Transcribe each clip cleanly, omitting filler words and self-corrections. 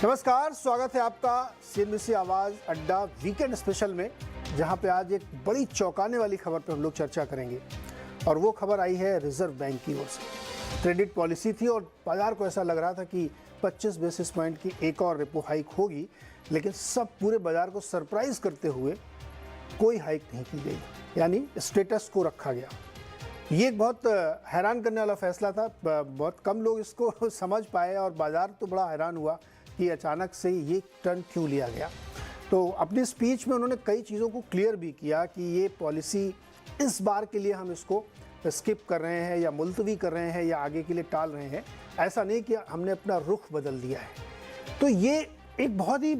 नमस्कार, स्वागत है आपका सीएनबीसी आवाज अड्डा वीकेंड स्पेशल में, जहां पे आज एक बड़ी चौंकाने वाली खबर पर हम लोग चर्चा करेंगे। और वो खबर आई है रिजर्व बैंक की ओर से। क्रेडिट पॉलिसी थी और बाजार को ऐसा लग रहा था कि 25 बेसिस पॉइंट की एक और रेपो हाइक होगी, लेकिन सब पूरे बाजार को सरप्राइज करते हुए कोई हाइक नहीं की गई, यानी स्टेटस को रखा गया। ये एक बहुत हैरान करने वाला फैसला था। बहुत कम लोग इसको समझ पाए और बाजार तो बड़ा हैरान हुआ कि अचानक से ये टर्न क्यों लिया गया। तो अपनी स्पीच में उन्होंने कई चीज़ों को क्लियर भी किया कि ये पॉलिसी इस बार के लिए हम इसको स्किप कर रहे हैं या मुलतवी कर रहे हैं या आगे के लिए टाल रहे हैं। ऐसा नहीं कि हमने अपना रुख बदल दिया है। तो ये एक बहुत ही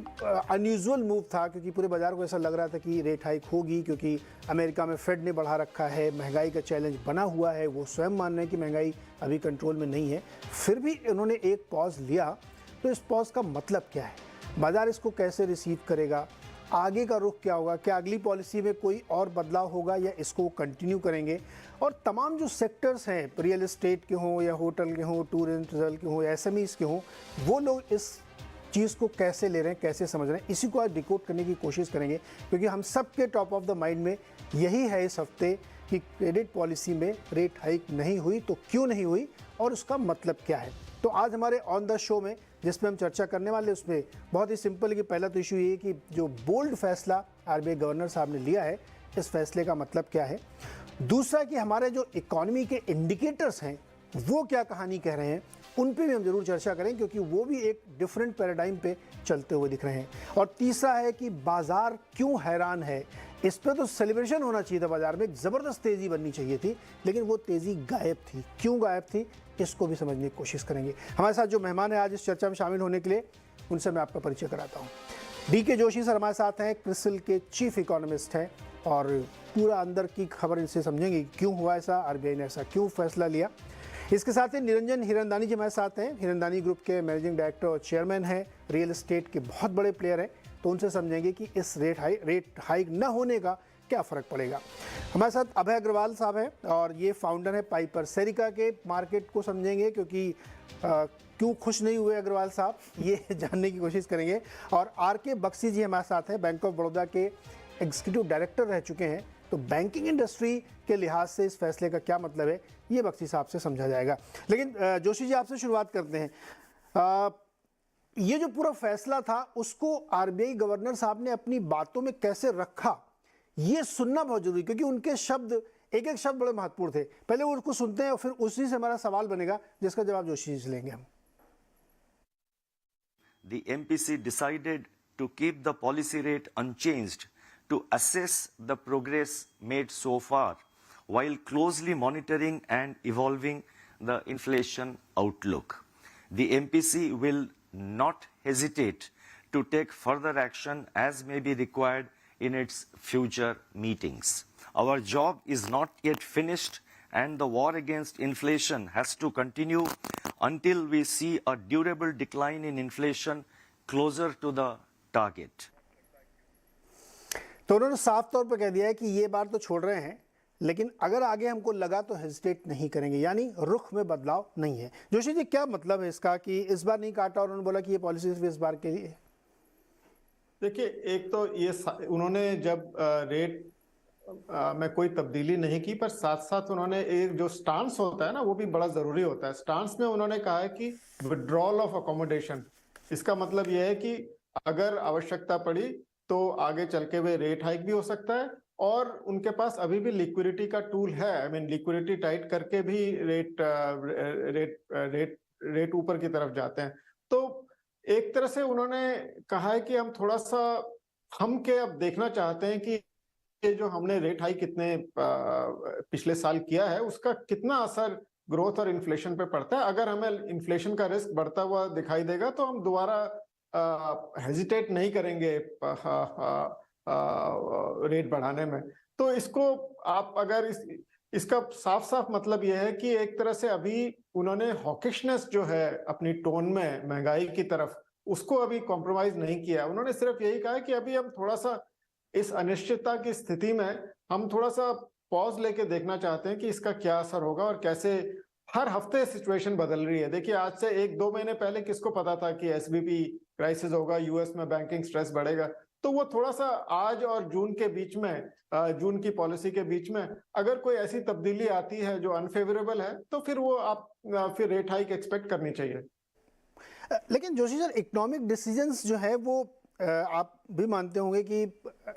अनयूजुअल मूव था, क्योंकि पूरे बाजार को ऐसा लग रहा था कि रेट हाइक होगी, क्योंकि अमेरिका में फेड ने बढ़ा रखा है, महंगाई का चैलेंज बना हुआ है। वो स्वयं मान रहे हैं कि महंगाई अभी कंट्रोल में नहीं है। फिर भी इन्होंने एक पॉज लिया। तो इस पॉज का मतलब क्या है, बाजार इसको कैसे रिसीव करेगा, आगे का रुख क्या होगा, क्या अगली पॉलिसी में कोई और बदलाव होगा या इसको कंटिन्यू करेंगे। और तमाम जो सेक्टर्स हैं, रियल एस्टेट के हों या होटल के हों, टूर एंड ट्रैवल के हों या एसएमईज के हों, वो लोग इस चीज़ को कैसे ले रहे हैं, कैसे समझ रहे हैं, इसी को आज डिकोड करने की कोशिश करेंगे। क्योंकि हम सब के टॉप ऑफ द माइंड में यही है इस हफ्ते कि क्रेडिट पॉलिसी में रेट हाइक नहीं हुई तो क्यों नहीं हुई और उसका मतलब क्या है। तो आज हमारे ऑन द शो में जिसमें हम चर्चा करने वाले, उसमें बहुत ही सिंपल कि पहला तो इशू ये है कि जो बोल्ड फैसला आरबीआई गवर्नर साहब ने लिया है, इस फैसले का मतलब क्या है। दूसरा कि हमारे जो इकोनॉमी के इंडिकेटर्स हैं वो क्या कहानी कह रहे हैं, उन पे भी हम जरूर चर्चा करें, क्योंकि वो भी एक डिफरेंट पैराडाइम पे चलते हुए दिख रहे हैं। और तीसरा है कि बाजार क्यों हैरान है। इस पे तो सेलिब्रेशन होना चाहिए था, बाजार में एक ज़बरदस्त तेज़ी बननी चाहिए थी, लेकिन वो तेज़ी गायब थी। क्यों गायब थी, इसको भी समझने की कोशिश करेंगे। हमारे साथ जो मेहमान है आज इस चर्चा में शामिल होने के लिए, उनसे मैं आपका परिचय कराता हूँ। डीके जोशी सर हमारे साथ हैं, क्रिसिल के चीफ इकोनॉमिस्ट हैं और पूरा अंदर की खबर इनसे समझेंगे क्यों हुआ ऐसा, आरबीआई ने ऐसा क्यों फैसला लिया। इसके साथ ही निरंजन हिरनदानी जी हमारे साथ हैं, हिरनदानी ग्रुप के मैनेजिंग डायरेक्टर और चेयरमैन हैं, रियल एस्टेट के बहुत बड़े प्लेयर हैं। तो उनसे समझेंगे कि इस रेट हाइक न होने का क्या फ़र्क पड़ेगा। हमारे साथ अभय अग्रवाल साहब हैं और ये फाउंडर है पाइपर सेरिका के। मार्केट को समझेंगे क्योंकि क्यों खुश नहीं हुए अग्रवाल साहब, ये जानने की कोशिश करेंगे। और आर.के. बख्शी जी हमारे साथ हैं, बैंक ऑफ बड़ौदा के एग्जीक्यूटिव डायरेक्टर रह चुके हैं। तो बैंकिंग इंडस्ट्री के लिहाज से इस फैसले का क्या मतलब है, ये बख्शी साहब से समझा जाएगा। लेकिन जोशी जी आपसे शुरुआत करते हैं। ये जो पूरा फैसला था उसको आरबीआई गवर्नर साहब ने अपनी बातों में कैसे रखा, ये सुनना बहुत जरूरी, क्योंकि उनके शब्द एक एक शब्द बड़े महत्वपूर्ण थे। पहले वो उसको सुनते हैं और फिर उसी से हमारा सवाल बनेगा, जिसका जवाब जोशी जी से लेंगे हम। The MPC decided to keep the policy rate unchanged to assess the progress made so far, while closely monitoring and evolving the inflation outlook. The MPC will not hesitate to take further action as may be required in its future meetings. Our job is not yet finished, and the war against inflation has to continue until we see a durable decline in inflation closer to the target. तो उन्होंने साफ तौर पर कह दिया है कि ये बार तो छोड़ रहे हैं, लेकिन अगर आगे हमको लगा तो हेजिटेट नहीं करेंगे, यानी रुख में बदलाव नहीं है। जोशी जी क्या मतलब है इसका कि इस बार नहीं काटा और उन्होंने बोला कि ये पॉलिसी सिर्फ इस बार के लिए? देखिए, एक तो ये उन्होंने जब रेट में कोई तब्दीली नहीं की, पर साथ साथ उन्होंने एक जो स्टांस होता है ना, वो भी बड़ा जरूरी होता है। स्टांस में उन्होंने कहा है कि विड्रॉल ऑफ अकोमोडेशन। इसका मतलब यह है कि अगर आवश्यकता पड़ी तो आगे चल के वे रेट हाइक भी हो सकता है, और उनके पास अभी भी लिक्विडिटी का टूल है। आई मीन लिक्विडिटी टाइट करके भी रेट ऊपर की तरफ जाते हैं। तो एक तरह से उन्होंने कहा है कि हम थोड़ा सा हम के अब देखना चाहते हैं कि ये जो हमने रेट हाइक कितने पिछले साल किया है, उसका कितना असर ग्रोथ और इन्फ्लेशन पे पड़ता है। अगर हमें इन्फ्लेशन का रिस्क बढ़ता हुआ दिखाई देगा तो हम दोबारा हेजिटेट नहीं करेंगे रेट बढ़ाने में। तो इसको आप अगर इसका साफ साफ मतलब यह है कि एक तरह से अभी उन्होंने हॉकिशनेस जो है अपनी टोन में महंगाई की तरफ, उसको अभी कॉम्प्रोमाइज नहीं किया। उन्होंने सिर्फ यही कहा कि अभी हम थोड़ा सा इस अनिश्चितता की स्थिति में हम थोड़ा सा पॉज लेके देखना चाहते हैं कि इसका क्या असर होगा और कैसे हर हफ्ते सिचुएशन बदल रही है। देखिए आज से 1-2 महीने पहले किसको पता था कि एसबीपी क्राइसिस होगा, यूएस में बैंकिंग स्ट्रेस बढ़ेगा। तो वो थोड़ा सा आज और जून के बीच में, जून की पॉलिसी के बीच में अगर कोई ऐसी तब्दीली आती है जो अनफेवरेबल है, तो फिर वो आप फिर रेट हाइक एक्सपेक्ट करनी चाहिए। लेकिन जोशी सर, इकोनॉमिक डिसीजंस जो है वो आप भी मानते होंगे कि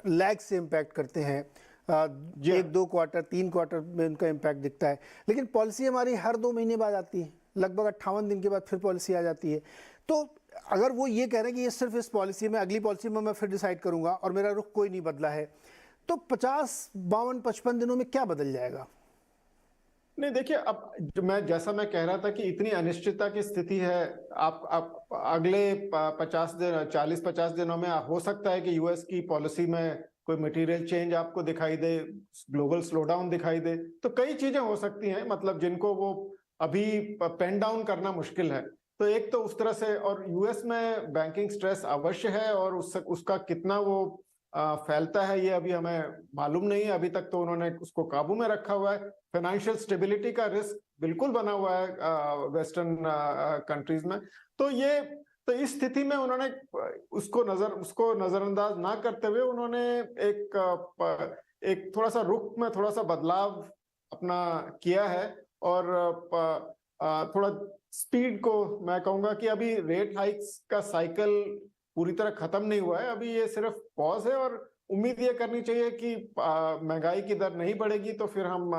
लैग से इम्पैक्ट करते हैं। 1-2 क्वार्टर 3 क्वार्टर में उनका इम्पैक्ट दिखता है, लेकिन पॉलिसी हमारी हर 2 महीने बाद आती है, लगभग 58 दिन के बाद फिर पॉलिसी आ जाती है। तो अगर वो ये कह रहे हैं कि ये सिर्फ इस पॉलिसी में, अगली पॉलिसी में मैं फिर डिसाइड करूंगा और मेरा रुख कोई नहीं बदला है, तो 50, 52, 55 दिनों में क्या बदल जाएगा? नहीं देखिए, अब जैसा मैं कह रहा था कि इतनी अनिश्चितता की स्थिति है। आप अगले 40-50 दिनों में हो सकता है कि यूएस की पॉलिसी में कोई मटेरियल चेंज आपको दिखाई दे, ग्लोबल स्लोडाउन दिखाई दे, तो कई चीजें हो सकती हैं, मतलब जिनको वो अभी पेन डाउन करना मुश्किल है। तो एक तो उस तरह से, और यूएस में बैंकिंग स्ट्रेस अवश्य है, और उसका कितना वो फैलता है ये अभी हमें मालूम नहीं है। अभी तक तो उन्होंने उसको काबू में रखा हुआ है। फाइनेंशियल स्टेबिलिटी का रिस्क बिल्कुल बना हुआ है वेस्टर्न कंट्रीज में। तो इस स्थिति में उन्होंने उसको नजरअंदाज ना करते हुए उन्होंने एक थोड़ा सा रुख में थोड़ा सा बदलाव अपना किया है, और थोड़ा स्पीड को, मैं कहूंगा कि अभी रेट हाइक्स का साइकिल पूरी तरह खत्म नहीं हुआ है, अभी ये सिर्फ पॉज है। और उम्मीद ये करनी चाहिए कि महंगाई की दर नहीं बढ़ेगी, तो फिर हम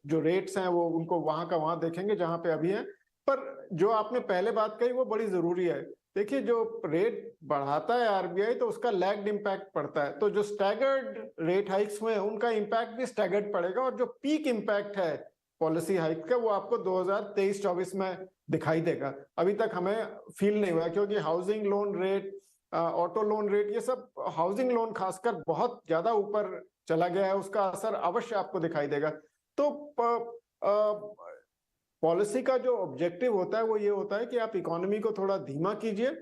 जो रेट्स हैं वो उनको वहां का वहां देखेंगे जहां पे अभी है। पर जो आपने पहले बात कही वो बड़ी जरूरी है। देखिए, जो रेट बढ़ाता है आरबीआई तो उसका लैग्ड इम्पैक्ट पड़ता है, तो जो स्टैगर्ड रेट हाइक्स हुए हैं उनका इम्पैक्ट भी स्टैगर्ड पड़ेगा, और जो पीक इम्पैक्ट है पॉलिसी हाइक का वो आपको 2023-24 में दिखाई देगा। अभी तक हमें फील नहीं हुआ, क्योंकि housing loan rate, auto loan rate, ये सब, हाउसिंग लोन खासकर बहुत ज्यादा ऊपर चला गया है, उसका असर अवश्य आपको दिखाई देगा। तो पॉलिसी का जो ऑब्जेक्टिव होता है वो ये होता है कि आप इकोनॉमी को थोड़ा धीमा कीजिए,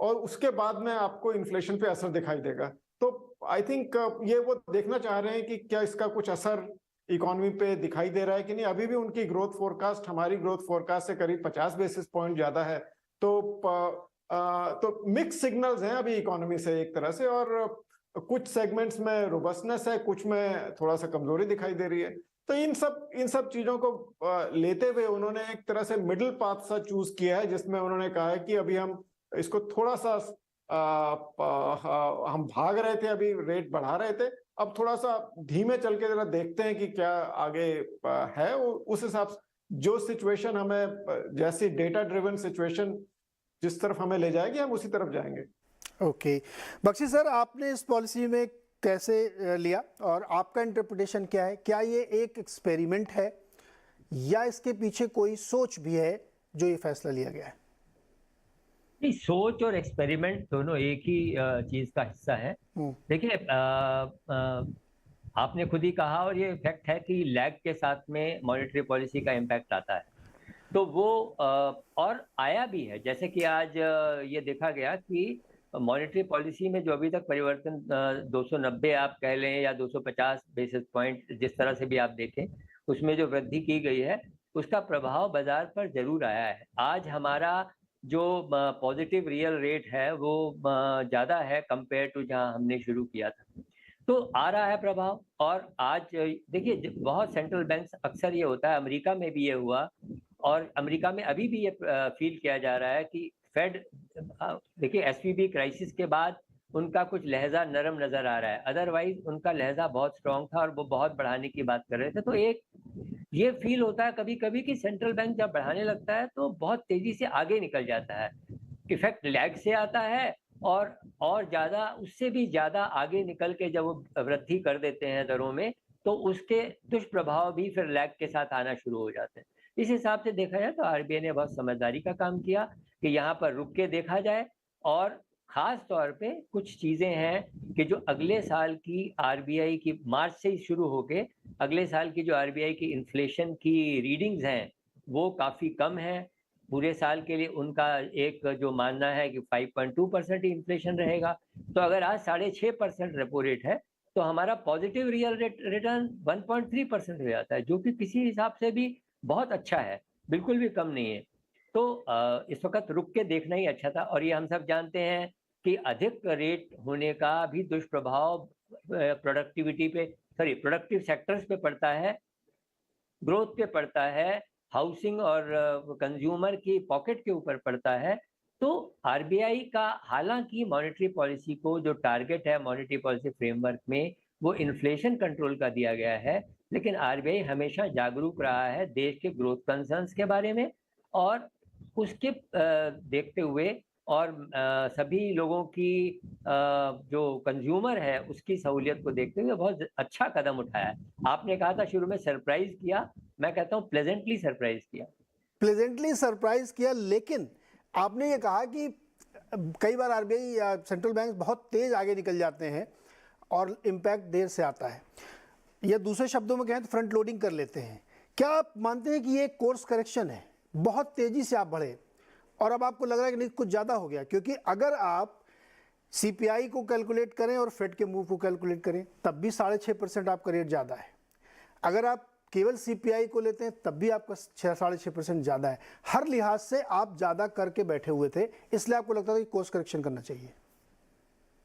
और उसके बाद में आपको इन्फ्लेशन पे असर दिखाई देगा। तो आई थिंक ये वो देखना चाह रहे हैं कि क्या इसका कुछ असर इकोनॉमी पे दिखाई दे रहा है कि नहीं। अभी भी उनकी ग्रोथ फोरकास्ट हमारी ग्रोथ फोरकास्ट से करीब 50 बेसिस पॉइंट ज्यादा है। तो मिक्स सिग्नल्स हैं अभी इकोनॉमी से एक तरह से, और कुछ सेगमेंट्स में रोबस्टनेस है, कुछ में थोड़ा सा कमजोरी दिखाई दे रही है। तो इन सब चीजों को लेते हुए उन्होंने एक तरह से मिडिल पाथ सा चूज किया है, जिसमें उन्होंने कहा है कि अभी हम इसको थोड़ा सा हम भाग रहे थे, अभी रेट बढ़ा रहे थे, अब थोड़ा सा धीमे चल के जरा देखते हैं कि क्या आगे है। उस हिसाब से जो सिचुएशन हमें, जैसी डेटा ड्रिवन सिचुएशन जिस तरफ हमें ले जाएगी, हम उसी तरफ जाएंगे। ओके, बख्शी सर, आपने इस पॉलिसी में कैसे लिया और आपका इंटरप्रिटेशन क्या है? क्या ये एक एक्सपेरिमेंट है या इसके पीछे कोई सोच भी है जो ये फैसला लिया गया है? सोच और एक्सपेरिमेंट दोनों एक ही चीज का हिस्सा है। देखिए, आपने खुद ही कहा, और ये फैक्ट है कि लैग के साथ में मॉनेटरी पॉलिसी का इम्पैक्ट आता है, तो वो और आया भी है। जैसे कि आज ये देखा गया कि मॉनेटरी पॉलिसी में जो अभी तक परिवर्तन 290 आप कह लें या 250 बेसिस पॉइंट, जिस तरह से भी आप देखें, उसमें जो वृद्धि की गई है उसका प्रभाव बाजार पर जरूर आया है। आज हमारा जो पॉजिटिव रियल रेट है वो ज़्यादा है कंपेयर टू जहां हमने शुरू किया था, तो आ रहा है प्रभाव। और आज देखिए, बहुत सेंट्रल बैंक्स, अक्सर ये होता है, अमेरिका में भी ये हुआ, और अमेरिका में अभी भी ये फील किया जा रहा है कि फेड, देखिए एसवीबी क्राइसिस के बाद उनका कुछ लहजा नरम नजर आ रहा है, अदरवाइज उनका लहजा बहुत स्ट्रांग था और वो बहुत बढ़ाने की बात कर रहे थे। तो एक ये फील होता है कभी कभी कि सेंट्रल बैंक जब बढ़ाने लगता है तो बहुत तेजी से आगे निकल जाता है। इफेक्ट लैग से आता है, और ज्यादा, उससे भी ज्यादा आगे निकल के जब वो वृद्धि कर देते हैं दरों में, तो उसके दुष्प्रभाव भी फिर लैग के साथ आना शुरू हो जाते हैं। इस हिसाब से देखा जाए तो आरबीआई ने बहुत समझदारी का काम किया कि यहाँ पर रुक के देखा जाए, और खास तौर पे कुछ चीजें हैं कि जो अगले साल की आरबीआई की, मार्च से ही शुरू होके अगले साल की जो आरबीआई की इन्फ्लेशन की रीडिंग्स हैं वो काफी कम है। पूरे साल के लिए उनका एक जो मानना है कि 5.2% ही इन्फ्लेशन रहेगा। तो अगर आज 6.5% रेपो रेट है तो हमारा पॉजिटिव रियल रेट रिटर्न 1.3% हो जाता है, जो कि किसी हिसाब से भी बहुत अच्छा है, बिल्कुल भी कम नहीं है। तो इस वक़्त रुक के देखना ही अच्छा था और ये हम सब जानते हैं कि अधिक रेट होने का भी दुष्प्रभाव प्रोडक्टिव सेक्टर्स पे पड़ता है, ग्रोथ पे पड़ता है, हाउसिंग और कंज्यूमर की पॉकेट के ऊपर पड़ता है। तो आरबीआई का हालांकि मॉनेटरी पॉलिसी को जो टारगेट है मॉनेटरी पॉलिसी फ्रेमवर्क में वो इन्फ्लेशन कंट्रोल का दिया गया है, लेकिन आरबीआई हमेशा जागरूक रहा है देश के ग्रोथ कंसर्न्स के बारे में और उसके देखते हुए और सभी लोगों की जो कंज्यूमर है उसकी सहूलियत को देखते हुए बहुत अच्छा कदम उठाया है। आपने कहा था शुरू में सरप्राइज किया, मैं कहता हूँ प्लेजेंटली सरप्राइज किया। प्लेजेंटली सरप्राइज किया, लेकिन आपने ये कहा कि कई बार आरबीआई या सेंट्रल बैंक बहुत तेज आगे निकल जाते हैं और इम्पैक्ट देर से आता है, या दूसरे शब्दों में कहें तो फ्रंट लोडिंग कर लेते हैं। क्या आप मानते हैं कि ये कोर्स करेक्शन है, बहुत तेजी से आप बढ़े और अब आपको लग रहा है कि नहीं कुछ ज़्यादा हो गया? क्योंकि अगर आप सीपीआई को कैलकुलेट करें और फेड के मूव को कैलकुलेट करें तब भी 6.5% आपका रेट ज़्यादा है। अगर आप केवल सीपीआई को लेते हैं तब भी आपका 6.5% ज़्यादा है। हर लिहाज से आप ज़्यादा करके बैठे हुए थे, इसलिए आपको लगता था कि कोर्स करेक्शन करना चाहिए।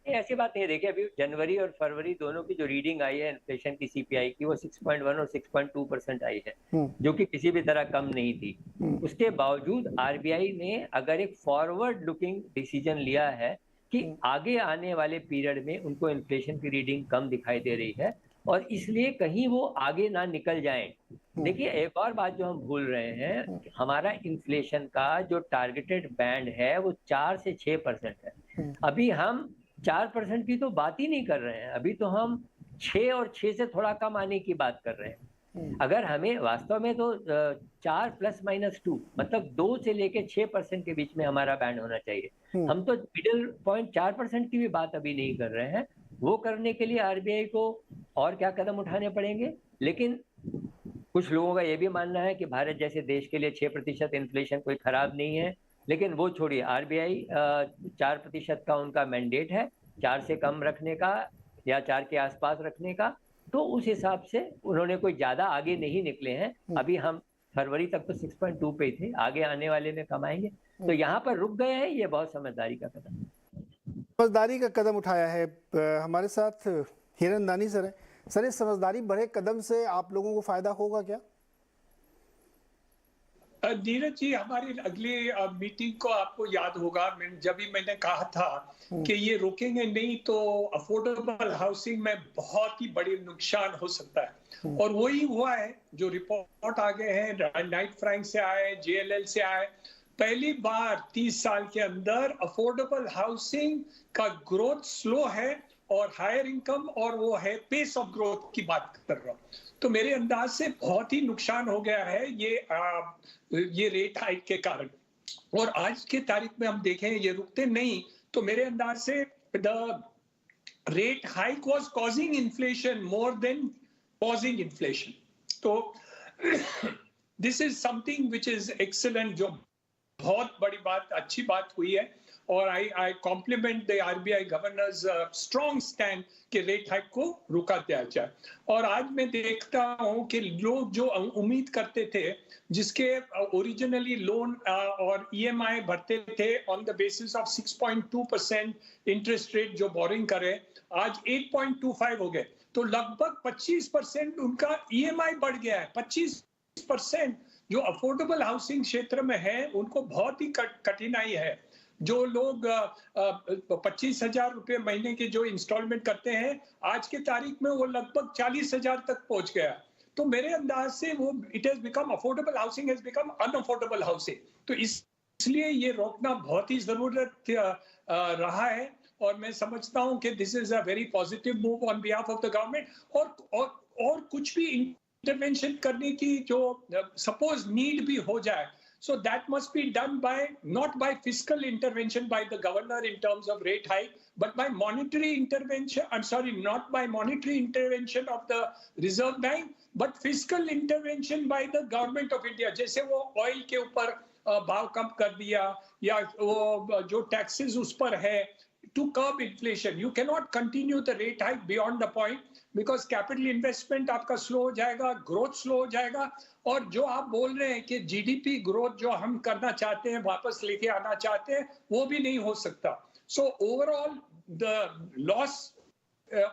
ऐसी बात नहीं है। देखिए अभी जनवरी और फरवरी दोनों की जो रीडिंग आई है इन्फ्लेशन की सीपीआई की वो 6.1 और 6.2% आई है, जो कि किसी भी तरह कम नहीं थी। उसके बावजूद आरबीआई ने अगर एक फॉरवर्ड लुकिंग डिसीजन लिया है कि आगे आने वाले पीरियड में उनको इन्फ्लेशन की रीडिंग कम दिखाई दे रही है और इसलिए कहीं वो आगे ना निकल जाएं। देखिए एक और बात जो हम भूल रहे हैं, हमारा इन्फ्लेशन का जो टारगेटेड बैंड है वो 4 से 6% है। अभी हम 4% की तो बात ही नहीं कर रहे हैं, अभी तो हम 6 और 6 से थोड़ा कम आने की बात कर रहे हैं। अगर हमें वास्तव में तो 4 ± 2 मतलब 2 से लेके 6% के बीच में हमारा बैंड होना चाहिए। हम तो मिडिल पॉइंट 4% की भी बात अभी नहीं कर रहे हैं। वो करने के लिए आरबीआई को और क्या कदम उठाने पड़ेंगे। लेकिन कुछ लोगों का ये भी मानना है कि भारत जैसे देश के लिए 6% इन्फ्लेशन कोई खराब नहीं है, लेकिन वो छोड़िए, आरबीआई 4% का उनका मैंडेट है, 4 से कम रखने का या 4 के आसपास रखने का। तो उस हिसाब से उन्होंने कोई ज्यादा आगे नहीं निकले हैं। अभी हम फरवरी तक तो 6.2 पे थे, आगे आने वाले में कम आएंगे। तो यहाँ पर रुक गए हैं, ये बहुत समझदारी का कदम है। समझदारी का कदम उठाया है। हमारे साथ हिरनदानी सर है। सर, इस समझदारी भरे कदम से आप लोगों को फायदा होगा क्या? नीरज जी, हमारी अगली मीटिंग को आपको याद होगा जब भी मैंने कहा था कि ये रोकेंगे नहीं तो अफोर्डेबल हाउसिंग में बहुत ही बड़ी नुकसान हो सकता है, और वही हुआ है। जो रिपोर्ट आ गए हैं, नाइट फ्रैंक से आए, जेएलएल से आए, पहली बार 30 साल के अंदर अफोर्डेबल हाउसिंग का ग्रोथ स्लो है और हायर इनकम, और वो है पेस ऑफ ग्रोथ की बात कर रहा हूँ। तो मेरे अंदाज से बहुत ही नुकसान हो गया है ये रेट हाइक के कारण। और आज के तारीख में हम देखें ये रुकते नहीं, तो मेरे अंदाज से the rate hike was causing inflation more than pausing inflation. तो this is something which is excellent, जो बहुत बड़ी बात, अच्छी बात हुई है। और I compliment the RBI governor's strong stand कि रेट हाइक को रुका दिया जाए। और आज मैं देखता हूं कि लोग जो उम्मीद करते थे, जिसके ओरिजिनली लोन और ईएमआई भरते थे on the basis of 6.2% interest rate जो बोरिंग करे, आज 8.25 हो गए। तो लगभग 25% उनका ईएमआई बढ़ गया है। 25% जो अफोर्डेबल हाउसिंग क्षेत्र में है उनको बहुत ही कठिनाई है। जो लोग 25,000 रुपए महीने के जो इंस्टॉलमेंट करते हैं, आज के तारीख में वो लगभग 40,000 तक पहुंच गया। तो मेरे अंदाज से वो it has become affordable housing has become unaffordable housing. तो इसलिए ये रोकना बहुत ही जरूरत रहा है। और मैं समझता हूं कि this is a very positive move on behalf of the government. और कुछ भी इंटरवेंशन करने की जो सपोज नीड भी हो जाए, so that must be done not by fiscal intervention by the governor in terms of rate hike, but by monetary intervention. Not by monetary intervention of the Reserve Bank, but fiscal intervention by the government of India. जैसे वो oil के ऊपर भाव कम कर दिया, या वो जो टैक्सेस उस पर है, to curb inflation. You cannot continue the rate hike beyond the point because capital investment आपका slow हो जाएगा, growth slow हो जाएगा, और जो आप बोल रहे हैं कि GDP growth जो हम करना चाहते हैं, वापस लेके आना चाहते हैं, वो भी नहीं हो सकता. So overall the loss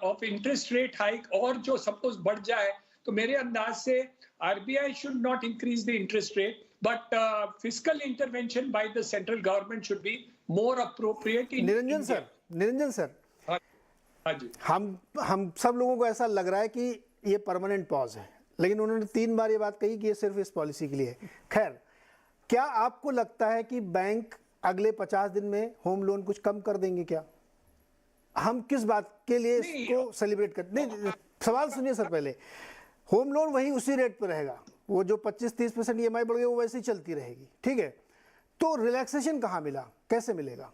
of interest rate hike और जो suppose बढ़ जाए, तो मेरे अंदाज से RBI should not increase the interest rate, but fiscal intervention by the central government should be more appropriate in Niranjan India. Sir हाँ जी. हम सब लोगों को ऐसा लग रहा है कि ये परमानेंट पॉज है, लेकिन उन्होंने 3 बार ये बात कही कि ये सिर्फ इस पॉलिसी के लिए है. खैर, क्या आपको लगता है कि बैंक अगले 50 दिन में होम लोन कुछ कम कर देंगे क्या? हम किस बात के लिए इसको सेलिब्रेट करते? नहीं, सवाल सुनिए सर. पहले होम लोन वही उसी रेट पर रहेगा, वो जो 25-30% EMI बढ़ गई वो वैसे ही चलती रहेगी, ठीक है? तो रिलैक्सेशन कहाँ मिला, कैसे मिलेगा?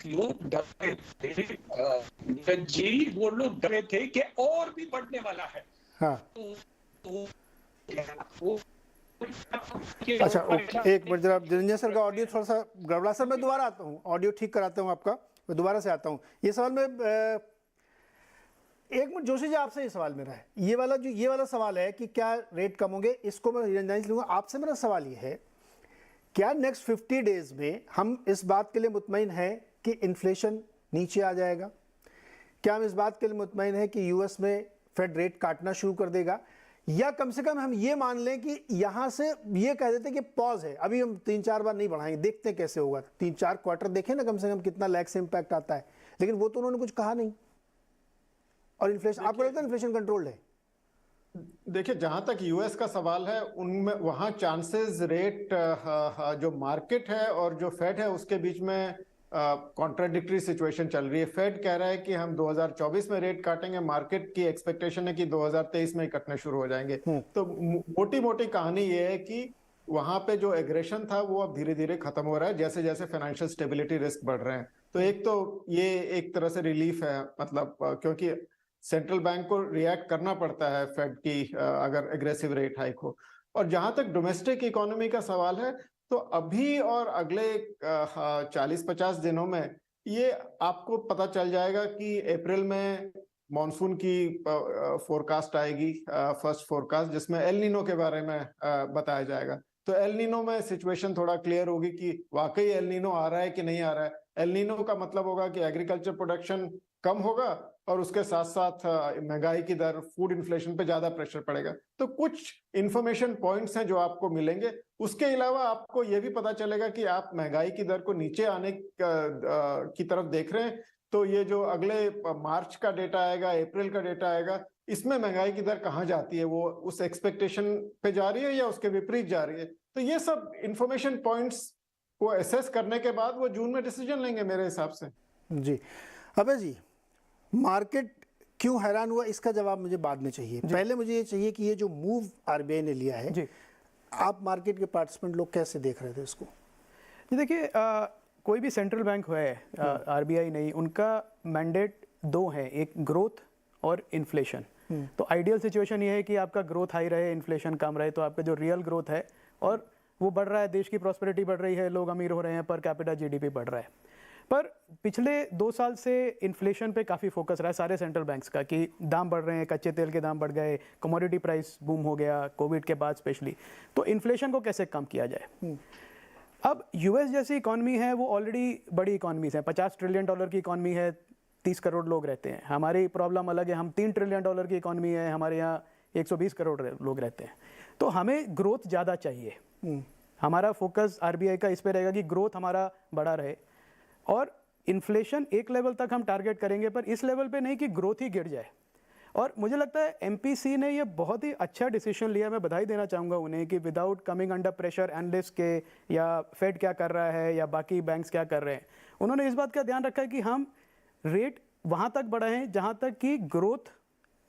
लोग डर रहे थे, जी वो लोग डरे थे कि और भी बढ़ने वाला है. हाँ. अच्छा, एक मिनट जरा निरंजन सर का ऑडियो थोड़ा सा गड़बड़ा. सर मैं दोबारा आता हूँ, ऑडियो ठीक कराता हूँ आपका, मैं दोबारा से आता हूँ. ये सवाल में एक मिनट जोशी जी, आपसे ये सवाल मेरा है, ये वाला सवाल है कि क्या रेट कम होंगे, इसको मैं निरंजन से लूँगा. आपसे मेरा सवाल ये है, क्या नेक्स्ट 50 डेज में हम इस बात के लिए मुतमईन हैं कि इन्फ्लेशन नीचे आ जाएगा? क्या हम इस बात के लिए मुतमईन हैं कि यूएस में फेड रेट काटना शुरू कर देगा, या कम से कम हम ये मान लें कि यहाँ से ये कह देते कि पॉज है, अभी हम 3-4 बार नहीं बढ़ाएंगे, देखते हैं कैसे होगा, 3-4 क्वार्टर देखें ना कम से कम कितना लैग से इम्पैक्ट आता है. लेकिन वो तो उन्होंने कुछ कहा नहीं. और इन्फ्लेशन, आपको लगता है इन्फ्लेशन कंट्रोल्ड है? देखिए, जहां तक यूएस का सवाल है, उनमें वहां चांसेस रेट जो मार्केट है और जो फेड है उसके बीच में कॉन्ट्राडिक्टरी सिचुएशन चल रही है. फेड कह रहा है कि हम 2024 में रेट काटेंगे, मार्केट की एक्सपेक्टेशन है कि 2023 में ही कटने शुरू हो जाएंगे. तो मोटी मोटी कहानी ये है कि वहां पे जो एग्रेशन था वो अब धीरे धीरे खत्म हो रहा है जैसे जैसे फाइनेंशियल स्टेबिलिटी रिस्क बढ़ रहे हैं. तो ये एक तरह से रिलीफ है, मतलब क्योंकि सेंट्रल बैंक को रिएक्ट करना पड़ता है फेड की अगर एग्रेसिव रेट हाइक हो. और जहां तक डोमेस्टिक इकोनॉमी का सवाल है, तो अभी और अगले 40-50 दिनों में ये आपको पता चल जाएगा कि अप्रैल में मॉनसून की फोरकास्ट आएगी, फर्स्ट फोरकास्ट, जिसमें एल नीनो के बारे में बताया जाएगा. तो एल नीनो में सिचुएशन थोड़ा क्लियर होगी कि वाकई एल नीनो आ रहा है कि नहीं आ रहा है. एल नीनो का मतलब होगा कि एग्रीकल्चर प्रोडक्शन कम होगा और उसके साथ साथ महंगाई की दर, फूड इन्फ्लेशन पे ज्यादा प्रेशर पड़ेगा. तो कुछ इंफॉर्मेशन पॉइंट्स हैं जो आपको मिलेंगे. उसके अलावा आपको यह भी पता चलेगा कि आप महंगाई की दर को नीचे आने की तरफ देख रहे हैं, तो ये जो अगले मार्च का डेटा आएगा, अप्रैल का डेटा आएगा, इसमें महंगाई की दर कहाँ जाती है, वो उस एक्सपेक्टेशन पे जा रही है या उसके विपरीत जा रही है. तो ये सब इंफॉर्मेशन पॉइंट्स को एसेस करने के बाद वो जून में डिसीजन लेंगे मेरे हिसाब से. जी. अबे जी, मार्केट क्यों हैरान हुआ, इसका जवाब मुझे बाद में चाहिए. पहले मुझे ये चाहिए कि ये जो मूव आरबीआई ने लिया है जी, आप मार्केट के पार्टिसिपेंट लोग कैसे देख रहे थे इसको? जी देखिए, कोई भी सेंट्रल बैंक है, आरबीआई नहीं, उनका मैंडेट 2 है, एक ग्रोथ और इन्फ्लेशन. तो आइडियल सिचुएशन ये है कि आपका ग्रोथ हाई रहे, इन्फ्लेशन कम रहे, तो आपका जो रियल ग्रोथ है और वो बढ़ रहा है, देश की प्रॉस्पेरिटी बढ़ रही है, लोग अमीर हो रहे हैं, पर कैपिटा जीडीपी बढ़ रहा है. पर पिछले 2 साल से इन्फ्लेशन पे काफ़ी फोकस रहा है सारे सेंट्रल बैंक्स का कि दाम बढ़ रहे हैं, कच्चे तेल के दाम बढ़ गए, कमोडिटी प्राइस बूम हो गया कोविड के बाद स्पेशली. तो इन्फ्लेशन को कैसे कम किया जाए? अब यूएस जैसी इकॉनमी है, वो ऑलरेडी बड़ी इकॉनमीज है, $50 ट्रिलियन की इकॉनमी है, 30 करोड़ लोग रहते हैं. हमारी प्रॉब्लम अलग है, हम $3 ट्रिलियन की इकॉनमी है, हमारे यहाँ 120 करोड़ लोग रहते हैं. तो हमें ग्रोथ ज़्यादा चाहिए. हमारा फोकस आरबीआई का इस पे रहेगा कि ग्रोथ हमारा बड़ा रहे और इन्फ्लेशन एक लेवल तक हम टारगेट करेंगे, पर इस लेवल पे नहीं कि ग्रोथ ही गिर जाए. और मुझे लगता है एमपीसी ने ये बहुत ही अच्छा डिसीजन लिया. मैं बधाई देना चाहूँगा उन्हें कि without coming under pressure analyst के या फेड क्या कर रहा है या बाकी बैंक्स क्या कर रहे हैं, उन्होंने इस बात का ध्यान रखा है कि हम रेट वहाँ तक बढ़ाएं जहाँ तक कि ग्रोथ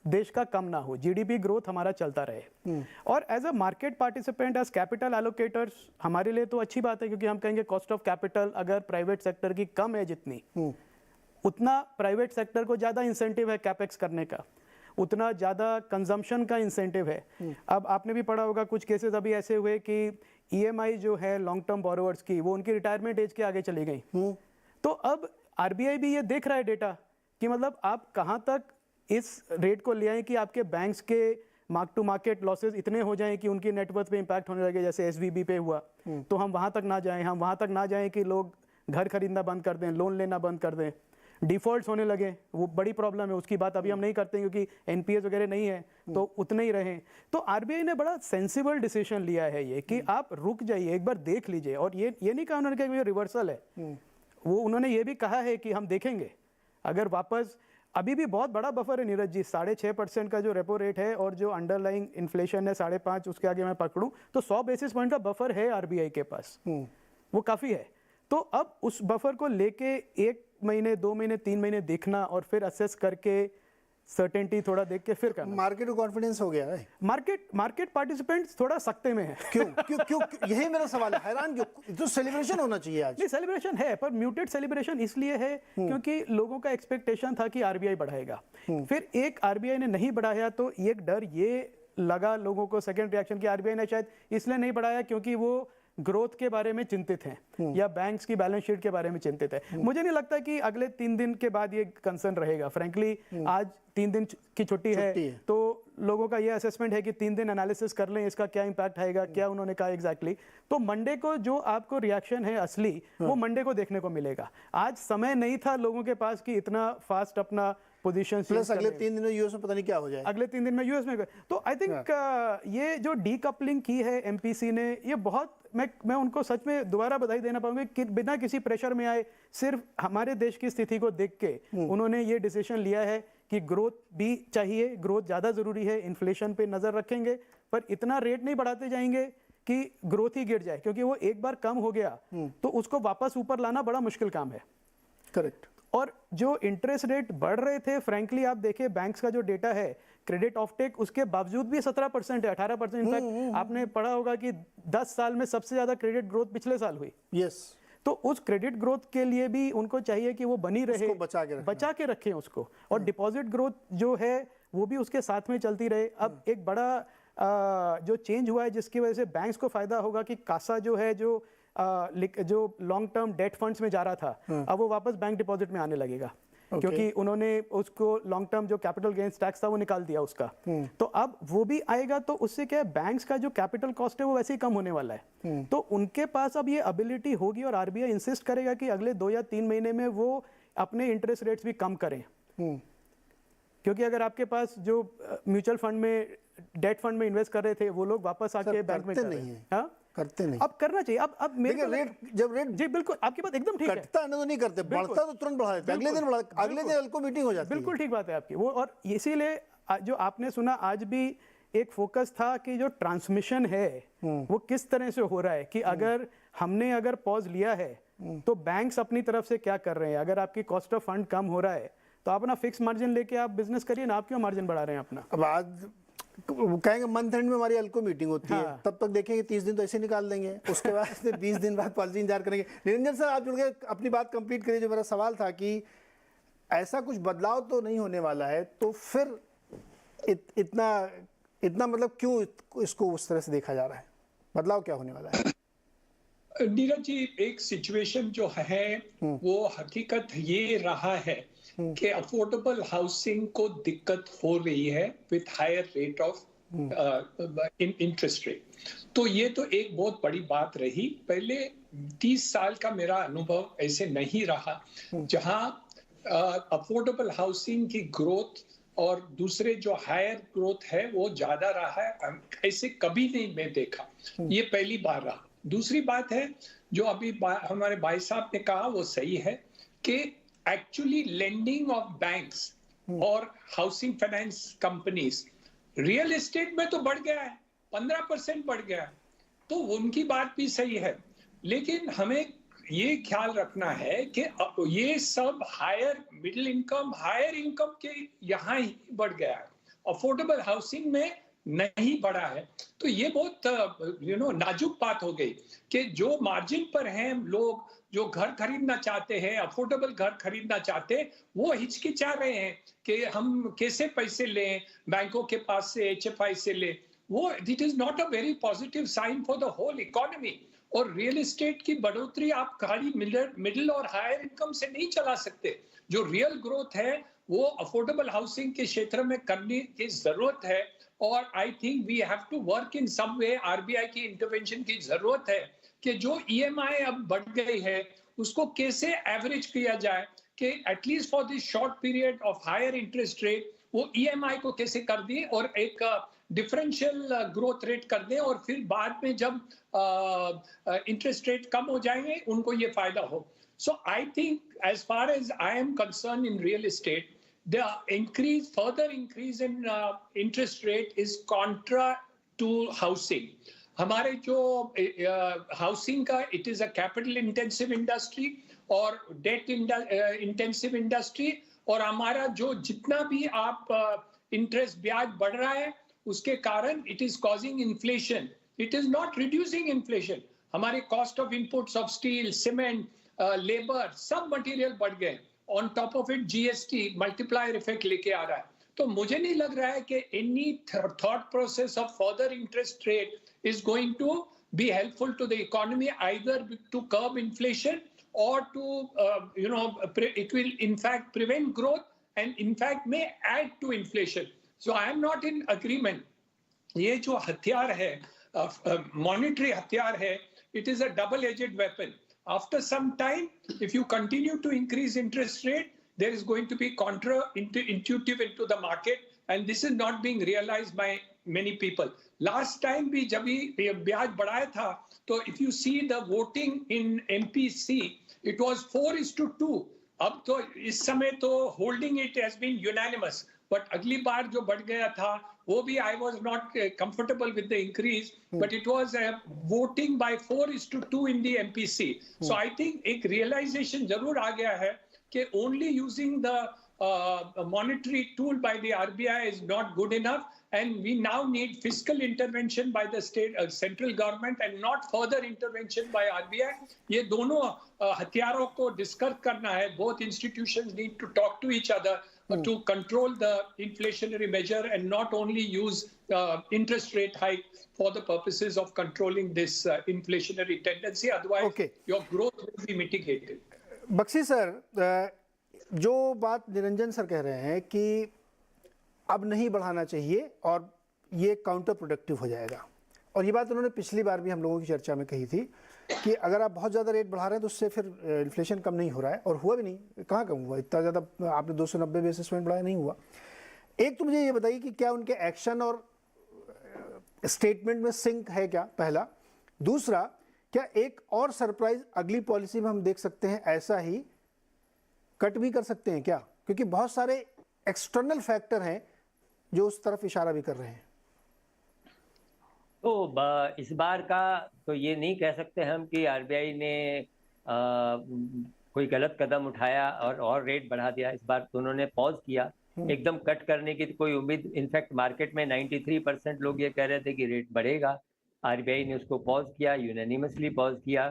देश का कम ना हो, जीडीपी ग्रोथ हमारा चलता रहे. और as a market participant, as capital allocators, हमारे लिए तो अच्छी बात है क्योंकि हम कहेंगे कॉस्ट ऑफ कैपिटल अगर प्राइवेट सेक्टर की कम है जितनी, उतना प्राइवेट सेक्टर को ज़्यादा इंसेंटिव है कैपेक्स करने का. उतना ज़्यादा कंजम्पशन का इंसेंटिव है। अब आपने भी पढ़ा होगा कुछ केसेस अभी ऐसे हुए कि ईएमआई जो है लॉन्ग टर्म बोरोवर्स की वो उनकी रिटायरमेंट एज के आगे चली गई। तो अब आरबीआई भी ये देख रहा है डेटा कि मतलब आप कहाँ तक इस रेट को ले आए कि आपके बैंक्स के मार्क टू मार्केट लॉसेस इतने हो जाएं कि उनकी नेटवर्थ पे इम्पैक्ट होने लगे, जैसे एसवीबी पे हुआ। तो हम वहाँ तक ना जाएं, हम वहाँ तक ना जाएं कि लोग घर खरीदना बंद कर दें, लोन लेना बंद कर दें, डिफॉल्ट्स होने लगे। वो बड़ी प्रॉब्लम है, उसकी बात अभी हम नहीं करते क्योंकि एनपीएस वगैरह नहीं है, तो उतने ही रहें। तो आरबीआई ने बड़ा सेंसिबल डिसीजन लिया है ये कि आप रुक जाइए, एक बार देख लीजिए। और ये नहीं कहा उन्होंने कि ये रिवर्सल है, वो उन्होंने ये भी कहा है कि हम देखेंगे अगर वापस, अभी भी बहुत बड़ा बफर है नीरज जी, 6.5% का जो रेपो रेट है और जो अंडरलाइंग इन्फ्लेशन है 5.5, उसके आगे मैं पकड़ूं तो 100 बेसिस पॉइंट का बफर है आरबीआई के पास, वो काफ़ी है। तो अब उस बफर को लेके 1 महीने 2 महीने 3 महीने देखना और फिर असेस करके सर्टेनिटी थोड़ा देख के फिर करना। मार्केट को कॉन्फिडेंस हो गया है, मार्केट पार्टिसिपेंट्स थोड़ा सख्ते में है। क्यों क्यों क्यों यही मेरा सवाल है, हैरान क्यों? तो सेलिब्रेशन होना चाहिए आज। नहीं, सेलिब्रेशन है पर म्यूटेड सेलिब्रेशन इसलिए है क्योंकि लोगों का एक्सपेक्टेशन था कि आरबीआई बढ़ाएगा, फिर एक आरबीआई ने नहीं बढ़ाया तो एक डर ये लगा लोगों को, सेकंड रिएक्शन की आरबीआई ने शायद इसलिए नहीं बढ़ाया क्योंकि वो ग्रोथ के बारे में चिंतित हैं या बैंक्स की बैलेंस शीट के बारे में चिंतित है। मुझे नहीं लगता कि अगले 3 दिन के बाद ये कंसर्न रहेगा। फ्रैंकली आज 3 दिन की छुट्टी है तो लोगों का ये असेसमेंट है कि 3 दिन एनालिसिस कर लें इसका क्या इंपैक्ट आएगा, क्या उन्होंने कहा एग्जैक्टली। तो मंडे को जो आपको रिएक्शन है असली, वो मंडे को देखने को मिलेगा। आज समय नहीं था लोगों के पास कि इतना फास्ट अपना पोजीशन, प्लस अगले 3 दिन में यूएस में पता नहीं क्या हो जाए। अगले 3 दिन में यूएस में, तो आई थिंक ये जो डीकपलिंग की है एमपीसी ने, ये बहुत, मैं उनको सच में दोबारा बधाई देना पाऊंगी कि बिना किसी प्रेशर में आए, सिर्फ हमारे देश की स्थिति को देख के उन्होंने ये डिसीजन लिया है कि ग्रोथ भी चाहिए, ग्रोथ ज़्यादा ज़रूरी है, इन्फ्लेशन पे नज़र रखेंगे पर इतना रेट नहीं बढ़ाते जाएंगे कि ग्रोथ ही गिर जाए, क्योंकि वो एक बार कम हो गया तो उसको वापस ऊपर लाना बड़ा मुश्किल काम है। करेक्ट। और जो इंटरेस्ट रेट बढ़ रहे थे, फ्रैंकली आप देखिए बैंक्स का जो डेटा है, क्रेडिट ऑफटेक उसके बावजूद भी 17% है, 18%। इनफैक्ट आपने पढ़ा होगा कि 10 साल में सबसे ज्यादा क्रेडिट ग्रोथ पिछले साल हुई। यस। तो उस क्रेडिट ग्रोथ के लिए भी उनको चाहिए कि वो बनी रहे, बचा के रखें उसको, और डिपॉजिट ग्रोथ जो है वो भी उसके साथ में चलती रहे। अब एक बड़ा जो चेंज हुआ है जिसकी वजह से बैंक्स को फायदा होगा कि कासा जो है, जो लॉन्ग टर्म डेट फंड्स में जा रहा था, अब वो वापस बैंक डिपॉजिट में आने लगेगा, क्योंकि उन्होंने उसको लॉन्ग टर्म जो कैपिटल गेन्स टैक्स था वो निकाल दिया उसका। तो अब वो भी आएगा, तो उससे क्या है, बैंक्स का जो कैपिटल कॉस्ट है वो वैसे ही कम होने वाला है। तो उनके पास अब ये एबिलिटी होगी, और आरबीआई इंसिस्ट करेगा कि अगले 2 या 3 महीने में वो अपने इंटरेस्ट रेट्स भी कम करें। क्योंकि अगर आपके पास जो म्यूचुअल फंड में, डेट फंड में इन्वेस्ट कर रहे थे, वो लोग वापस आके बैंक में करते नहीं। अब करना चाहिए। अब मेरे रेट, जब रेट, जी बिल्कुल आपकी बात एकदम ठीक है, कटता है ना तो नहीं करते, बढ़ता तो तुरंत बढ़ा देते, अगले दिन अल्को मीटिंग हो जाती है। बिल्कुल ठीक बात है आपकी वो। और इसीलिए जो आपने सुना आज भी एक फोकस था कि जो ट्रांसमिशन है वो किस तरह से हो रहा है, कि अगर पॉज लिया है तो बैंक्स अपनी तरफ से क्या कर रहे हैं। अगर आपकी कॉस्ट ऑफ फंड कम हो रहा है तो आप अपना फिक्स मार्जिन लेके आप बिजनेस करिए ना, आप क्यों मार्जिन बढ़ा रहे हैं अपना। अब आज कहेंगे मंथ एंड में हमारी अल्को मीटिंग होती है, तब तक देखेंगे 30 दिन तो ऐसे निकाल देंगे, उसके बाद 20 दिन बाद पॉलिसी इंतजार करेंगे। निरंजन सर, आप जुड़ के अपनी बात कंप्लीट करिए। जो मेरा सवाल था कि ऐसा कुछ बदलाव तो नहीं होने वाला है, तो फिर इतना मतलब क्यों इसको उस तरह से देखा जा रहा है? बदलाव क्या होने वाला है? नीरज जी, एक सिचुएशन जो है वो हकीकत ये रहा है कि अफोर्डेबल हाउसिंग को दिक्कत हो रही है with higher rate of interest rate. तो ये तो एक बहुत बड़ी बात रही। पहले 30 साल का मेरा अनुभव ऐसे नहीं रहा जहां अफोर्डेबल हाउसिंग की ग्रोथ और दूसरे जो हायर ग्रोथ है वो ज्यादा रहा है, ऐसे कभी नहीं मैं देखा। ये पहली बार रहा। दूसरी बात है जो अभी हमारे भाई साहब ने कहा वो सही है कि एक्चुअली लेंडिंग ऑफ बैंक्स और housing finance companies real estate में तो बढ़ गया है, 15% बढ़ गया है, तो उनकी बात भी सही है। लेकिन हमें ये ख्याल रखना है कि ये सब higher middle income, higher income के यहाँ ही बढ़ गया है। अफोर्डेबल हाउसिंग में नहीं बढ़ा है, तो ये बहुत नाजुक बात हो गई कि जो मार्जिन पर हैं लोग, जो घर खरीदना चाहते हैं, अफोर्डेबल घर खरीदना चाहते हैं, वो हिचकिचा रहे हैं कि हम कैसे पैसे लें, बैंकों के पास से, HFI से लें। वो it is not a very positive sign for the whole economy. और रियल एस्टेट की बढ़ोतरी आप खाली मिडिल और हायर इनकम से नहीं चला सकते। जो रियल ग्रोथ है वो अफोर्डेबल हाउसिंग के क्षेत्र में करने की जरूरत है। और I think we have to work in some way, RBI की इंटरवेंशन की जरूरत है कि जो EMI अब बढ़ गई है उसको कैसे एवरेज किया जाए, कि at least for this short period of higher interest rate वो EMI को कैसे कर दिए और एक डिफरेंशियल ग्रोथ रेट कर दें, और फिर बाद में जब इंटरेस्ट रेट कम हो जाएंगे उनको ये फायदा हो। So I think as far as I am concern in real estate, the further increase in interest rate is contra to housing. हमारे जो हाउसिंग का, it is a capital intensive industry और डेट इंटेंसिव इंडस्ट्री, और हमारा जो जितना भी आप इंटरेस्ट ब्याज बढ़ रहा है उसके कारण it is causing inflation, it is not reducing inflation. हमारे cost of inputs of steel, cement, labour, सब मटेरियल बढ़ गए। On top of it GST multiplier effect लेके आ रहा है। तो मुझे नहीं लग रहा है कि any thought process of further interest rate is going to be helpful to the economy, either to curb inflation or to it will in fact prevent growth and in fact may add to inflation. So I am not in agreement. ये जो हथियार है, monetary हथियार है, it is a double-edged weapon. After some time, if you continue to increase interest rate, there is going to be intuitive into the market, and this is not being realized by many people. Last time भी जब भी ब्याज बढ़ाया था, तो if you see the voting in MPC, it was 4:2. अब तो इस समय तो holding it has been unanimous. But अगली बार जो बढ़ गया था वो भी I was not comfortable with the increase, but it was voting by 4:2 in the MPC. So I think एक realization जरूर आ गया है कि only using the monetary tool by the RBI is not good enough, and we now need fiscal intervention by the central government and not further intervention by RBI. ये दोनों हथियारों को discuss करना है. Both institutions need to talk to each other to control the inflationary measure and not only use interest rate hike for the purposes of controlling this inflationary tendency. Otherwise, your growth will be mitigated. Bakshi sir, जो बात Niranjan sir कह रहे हैं कि अब नहीं बढ़ाना चाहिए और ये काउंटर प्रोडक्टिव हो जाएगा, और ये बात उन्होंने पिछली बार भी हम लोगों की चर्चा में कही थी कि अगर आप बहुत ज़्यादा रेट बढ़ा रहे हैं तो उससे फिर इन्फ्लेशन कम नहीं हो रहा है, और हुआ भी नहीं. कहाँ कम हुआ? इतना ज़्यादा आपने 290 बेसिस पॉइंट बढ़ाया, नहीं हुआ. एक तो मुझे ये बताइए कि क्या उनके एक्शन और स्टेटमेंट में सिंक है क्या, पहला. दूसरा, क्या एक और सरप्राइज अगली पॉलिसी में हम देख सकते हैं, ऐसा ही कट भी कर सकते हैं क्या? क्योंकि बहुत सारे एक्सटर्नल फैक्टर हैं जो उस तरफ इशारा भी कर रहे हैं. तो इस बार का तो ये नहीं कह सकते हम कि RBI ने कोई गलत कदम उठाया और रेट बढ़ा दिया. इस बार तो उन्होंने पॉज किया. एकदम कट करने की तो कोई उम्मीद, इनफैक्ट मार्केट में 93% लोग ये कह रहे थे कि रेट बढ़ेगा. RBI ने उसको पॉज किया, यूनानिमसली पॉज किया,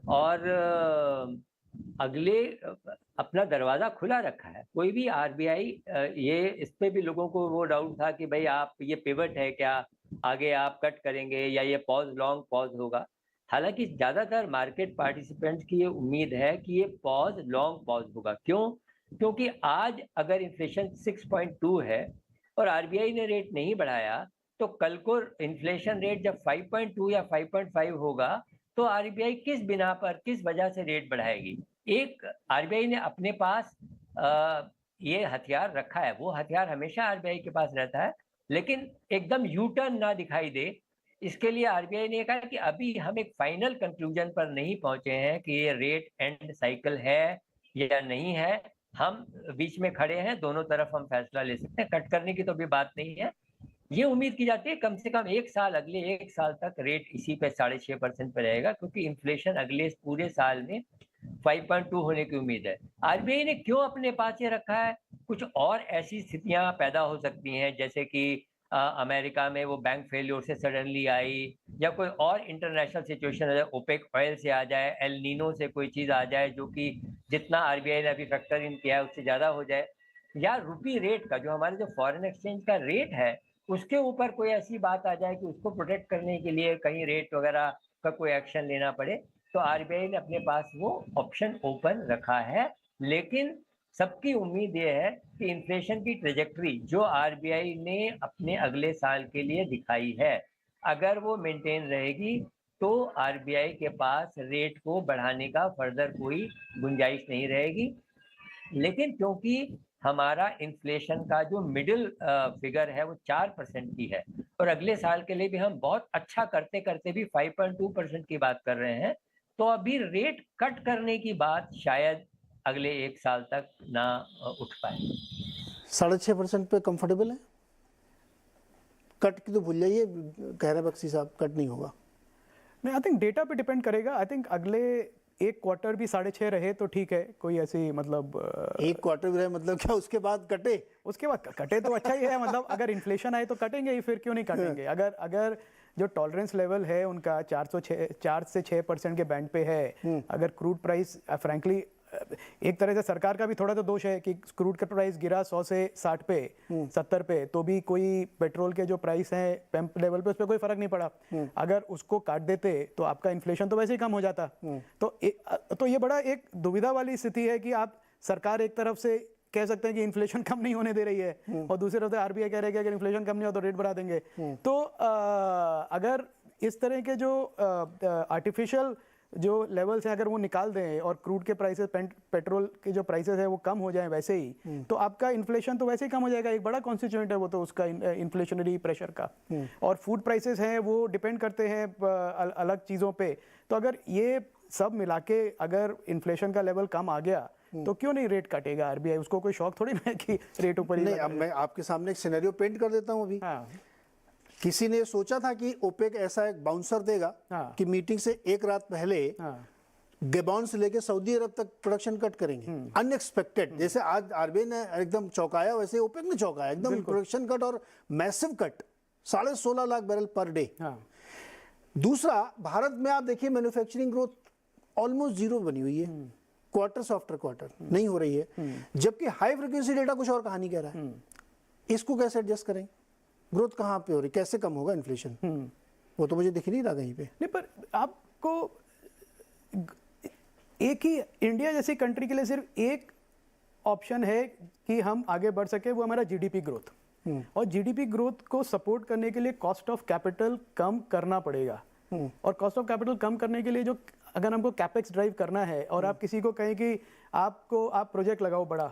और अगले अपना दरवाजा खुला रखा है. कोई भी RBI, ये इस पे भी लोगों को वो डाउट था कि भाई आप ये पिवट है क्या, आगे आप कट करेंगे या ये पॉज लॉन्ग पॉज होगा. हालांकि ज्यादातर मार्केट पार्टिसिपेंट्स की ये उम्मीद है कि ये पॉज लॉन्ग पॉज होगा. क्यों? क्योंकि आज अगर इन्फ्लेशन 6.2 है और RBI ने रेट नहीं बढ़ाया, तो कल को इन्फ्लेशन रेट जब 5.2 या 5.5 होगा तो RBI किस बिना पर, किस वजह से रेट बढ़ाएगी? एक RBI ने अपने पास ये हथियार रखा है, वो हथियार हमेशा RBI के पास रहता है, लेकिन एकदम यू टर्न ना दिखाई दे, इसके लिए RBI ने कहा कि अभी हम एक फाइनल कंक्लूजन पर नहीं पहुंचे हैं कि ये रेट एंड साइकिल है या नहीं है. हम बीच में खड़े हैं, दोनों तरफ हम फैसला ले सकते हैं. कट करने की तो अभी बात नहीं है. ये उम्मीद की जाती है कम से कम एक साल, अगले एक साल तक रेट इसी पे 6.5% पे रहेगा, क्योंकि इन्फ्लेशन अगले पूरे साल में 5.2 होने की उम्मीद है. RBI ने क्यों अपने पास ये रखा है? कुछ और ऐसी स्थितियां पैदा हो सकती हैं, जैसे कि अमेरिका में वो बैंक फेल्योर से सडनली आई, या कोई और इंटरनेशनल सिचुएशन आ जाए, ओपेक ऑयल से आ जाए, एल नीनो से कोई चीज़ आ जाए जो कि जितना आरबीआई ने अभी फैक्टर इन किया है उससे ज़्यादा हो जाए, या रुपी रेट का जो हमारे जो फॉरेन एक्सचेंज का रेट है उसके ऊपर कोई ऐसी बात आ जाए कि उसको प्रोटेक्ट करने के लिए कहीं रेट वगैरह का कोई एक्शन लेना पड़े, तो आरबीआई ने अपने पास वो ऑप्शन ओपन रखा है। लेकिन सबकी उम्मीद ये है कि इन्फ्लेशन की ट्रेजेक्टरी जो आरबीआई ने अपने अगले साल के लिए दिखाई है, अगर वो मेंटेन रहेगी तो आरबीआई के पास रेट को बढ़ाने का फर्दर कोई गुंजाइश नहीं रहेगी। लेकिन क्योंकि हमारा इन्फ्लेशन का जो मिडिल फिगर है वो 4% की है, और अगले साल के लिए भी हम बहुत अच्छा करते करते भी 5.2% की बात कर रहे हैं, तो अभी रेट कट करने की बात शायद अगले एक साल तक ना उठ पाए। 6.5% पे कंफर्टेबल है? कट की तो भूल जाइए, कह रहे बख्शी साहब कट नहीं होगा। नहीं, आई थिंक डेटा पे डिपेंड करेगा। आई थिंक अगले एक क्वार्टर भी 6.5 रहे तो ठीक है, कोई ऐसी मतलब एक क्वार्टर भी रहे मतलब क्या, उसके बाद कटे? उसके बाद कटे तो अच्छा ही है, मतलब अगर इन्फ्लेशन आए तो कटेंगे ही, फिर क्यों नहीं कटेंगे। अगर जो टॉलरेंस लेवल है उनका 4 से 6% के बैंड पे है, अगर क्रूड प्राइस फ्रैंकली एक तरह से सरकार का भी थोड़ा तो दोष है कि क्रूड का प्राइस गिरा 100 से 60 पे 70 पे, तो भी कोई पेट्रोल के जो प्राइस हैं पंप लेवल पे उस पर कोई फर्क नहीं पड़ा। अगर उसको काट देते तो आपका इन्फ्लेशन तो वैसे ही कम हो जाता। तो ये बड़ा एक दुविधा वाली स्थिति है कि आप सरकार एक तरफ से कह सकते हैं कि इन्फ्लेशन कम नहीं होने दे रही है, और दूसरी तरफ से आरबीआई कह रही है कि अगर इन्फ्लेशन कम नहीं हो तो रेट बढ़ा देंगे। तो अगर इस तरह के जो आर्टिफिशियल जो लेवल्स हैं अगर वो निकाल दें और क्रूड के प्राइसेस पेट्रोल के जो प्राइसेस है वो कम हो जाएं वैसे ही, तो आपका इन्फ्लेशन तो वैसे ही कम हो जाएगा। एक बड़ा कॉन्स्टिट्यूएंट है वो तो उसका इन्फ्लेशनरी प्रेशर का। और फूड प्राइसेस हैं वो डिपेंड करते हैं अलग चीज़ों पे। तो अगर ये सब मिला के अगर इन्फ्लेशन का लेवल कम आ गया तो क्यों नहीं रेट काटेगा आरबीआई? उसको कोई शौक थोड़ी ना है कि रेट ऊपर ही नहीं, अब मैं आपके सामने एक सिनेरियो पेंट कर देता हूँ अभी। हाँ, किसी ने सोचा था कि ओपेक ऐसा एक बाउंसर देगा कि मीटिंग से एक रात पहले गबन से लेके सऊदी अरब तक प्रोडक्शन कट करेंगे, अनएक्सपेक्टेड। जैसे आज आरबीआई ने एकदम चौंकाया, वैसे ओपेक ने चौंकाया, एकदम प्रोडक्शन कट और massive cut, 16.5 lakh barrel per day. दूसरा, भारत में आप देखिए मैन्युफैक्चरिंग ग्रोथ ऑलमोस्ट जीरो बनी हुई है, क्वार्टर आफ्टर क्वार्टर नहीं हो रही है, जबकि हाई फ्रिक्वेंसी डेटा कुछ और कहानी कह रहा है। इसको कैसे एडजस्ट करें? ग्रोथ कहाँ पे हो रही, कैसे कम होगा इन्फ्लेशन? वो तो मुझे दिख नहीं रहा कहीं पे। नहीं, पर आपको एक ही इंडिया जैसी कंट्री के लिए सिर्फ एक ऑप्शन है कि हम आगे बढ़ सके, वो हमारा जीडीपी ग्रोथ। और जीडीपी ग्रोथ को सपोर्ट करने के लिए कॉस्ट ऑफ कैपिटल कम करना पड़ेगा। और कॉस्ट ऑफ कैपिटल कम करने के लिए जो अगर हमको कैपेक्स ड्राइव करना है और आप किसी को कहें कि आप प्रोजेक्ट लगाओ बड़ा,